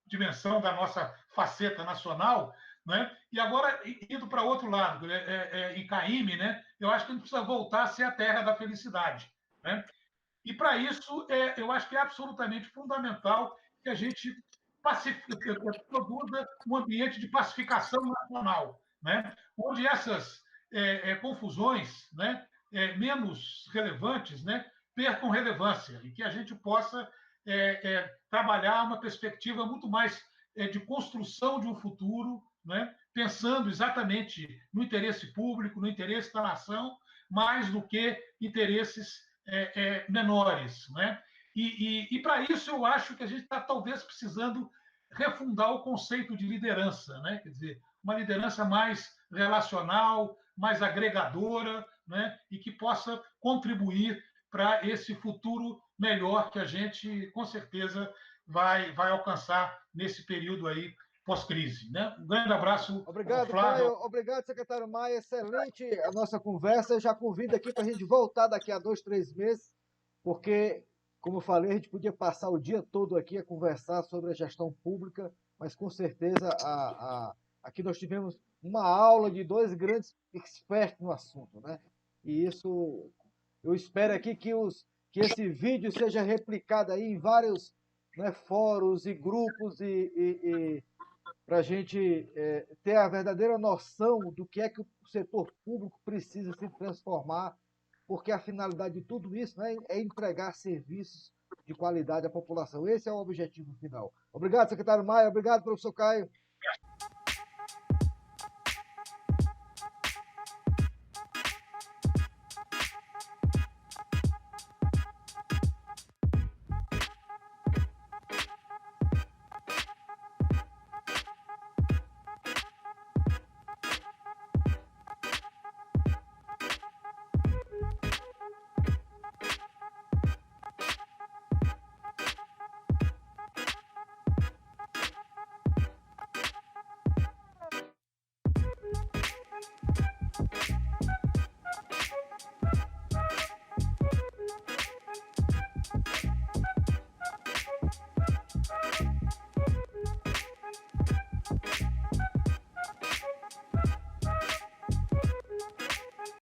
dimensão da nossa faceta nacional, né? E agora, indo para outro lado, em Caíme, né? Eu acho que a gente precisa voltar a ser a terra da felicidade. Né? E, para isso, eu acho que é absolutamente fundamental que a gente produza um ambiente de pacificação nacional, né? Onde essas confusões, né, menos relevantes, né, percam relevância, e que a gente possa trabalhar uma perspectiva muito mais de construção de um futuro, né, pensando exatamente no interesse público, no interesse da nação, mais do que interesses menores. Né? E para isso, eu acho que a gente está talvez precisando refundar o conceito de liderança, né? Quer dizer, uma liderança mais relacional, mais agregadora, né? E que possa contribuir para esse futuro melhor que a gente, com certeza, vai alcançar nesse período aí pós-crise. Né? Um grande abraço.
Obrigado, Flávio. Caio. Obrigado, secretário Maia. Excelente a nossa conversa. Eu já convido aqui para a gente voltar daqui a 2, 3 meses, porque como eu falei, a gente podia passar o dia todo aqui a conversar sobre a gestão pública, mas com certeza aqui nós tivemos uma aula de dois grandes expertos no assunto, né? E isso, eu espero aqui que esse vídeo seja replicado aí em vários, né, fóruns e grupos para a gente ter a verdadeira noção do que é que o setor público precisa se transformar, porque a finalidade de tudo isso, né, é entregar serviços de qualidade à população. Esse é o objetivo final. Obrigado, secretário Maia. Obrigado, professor Caio.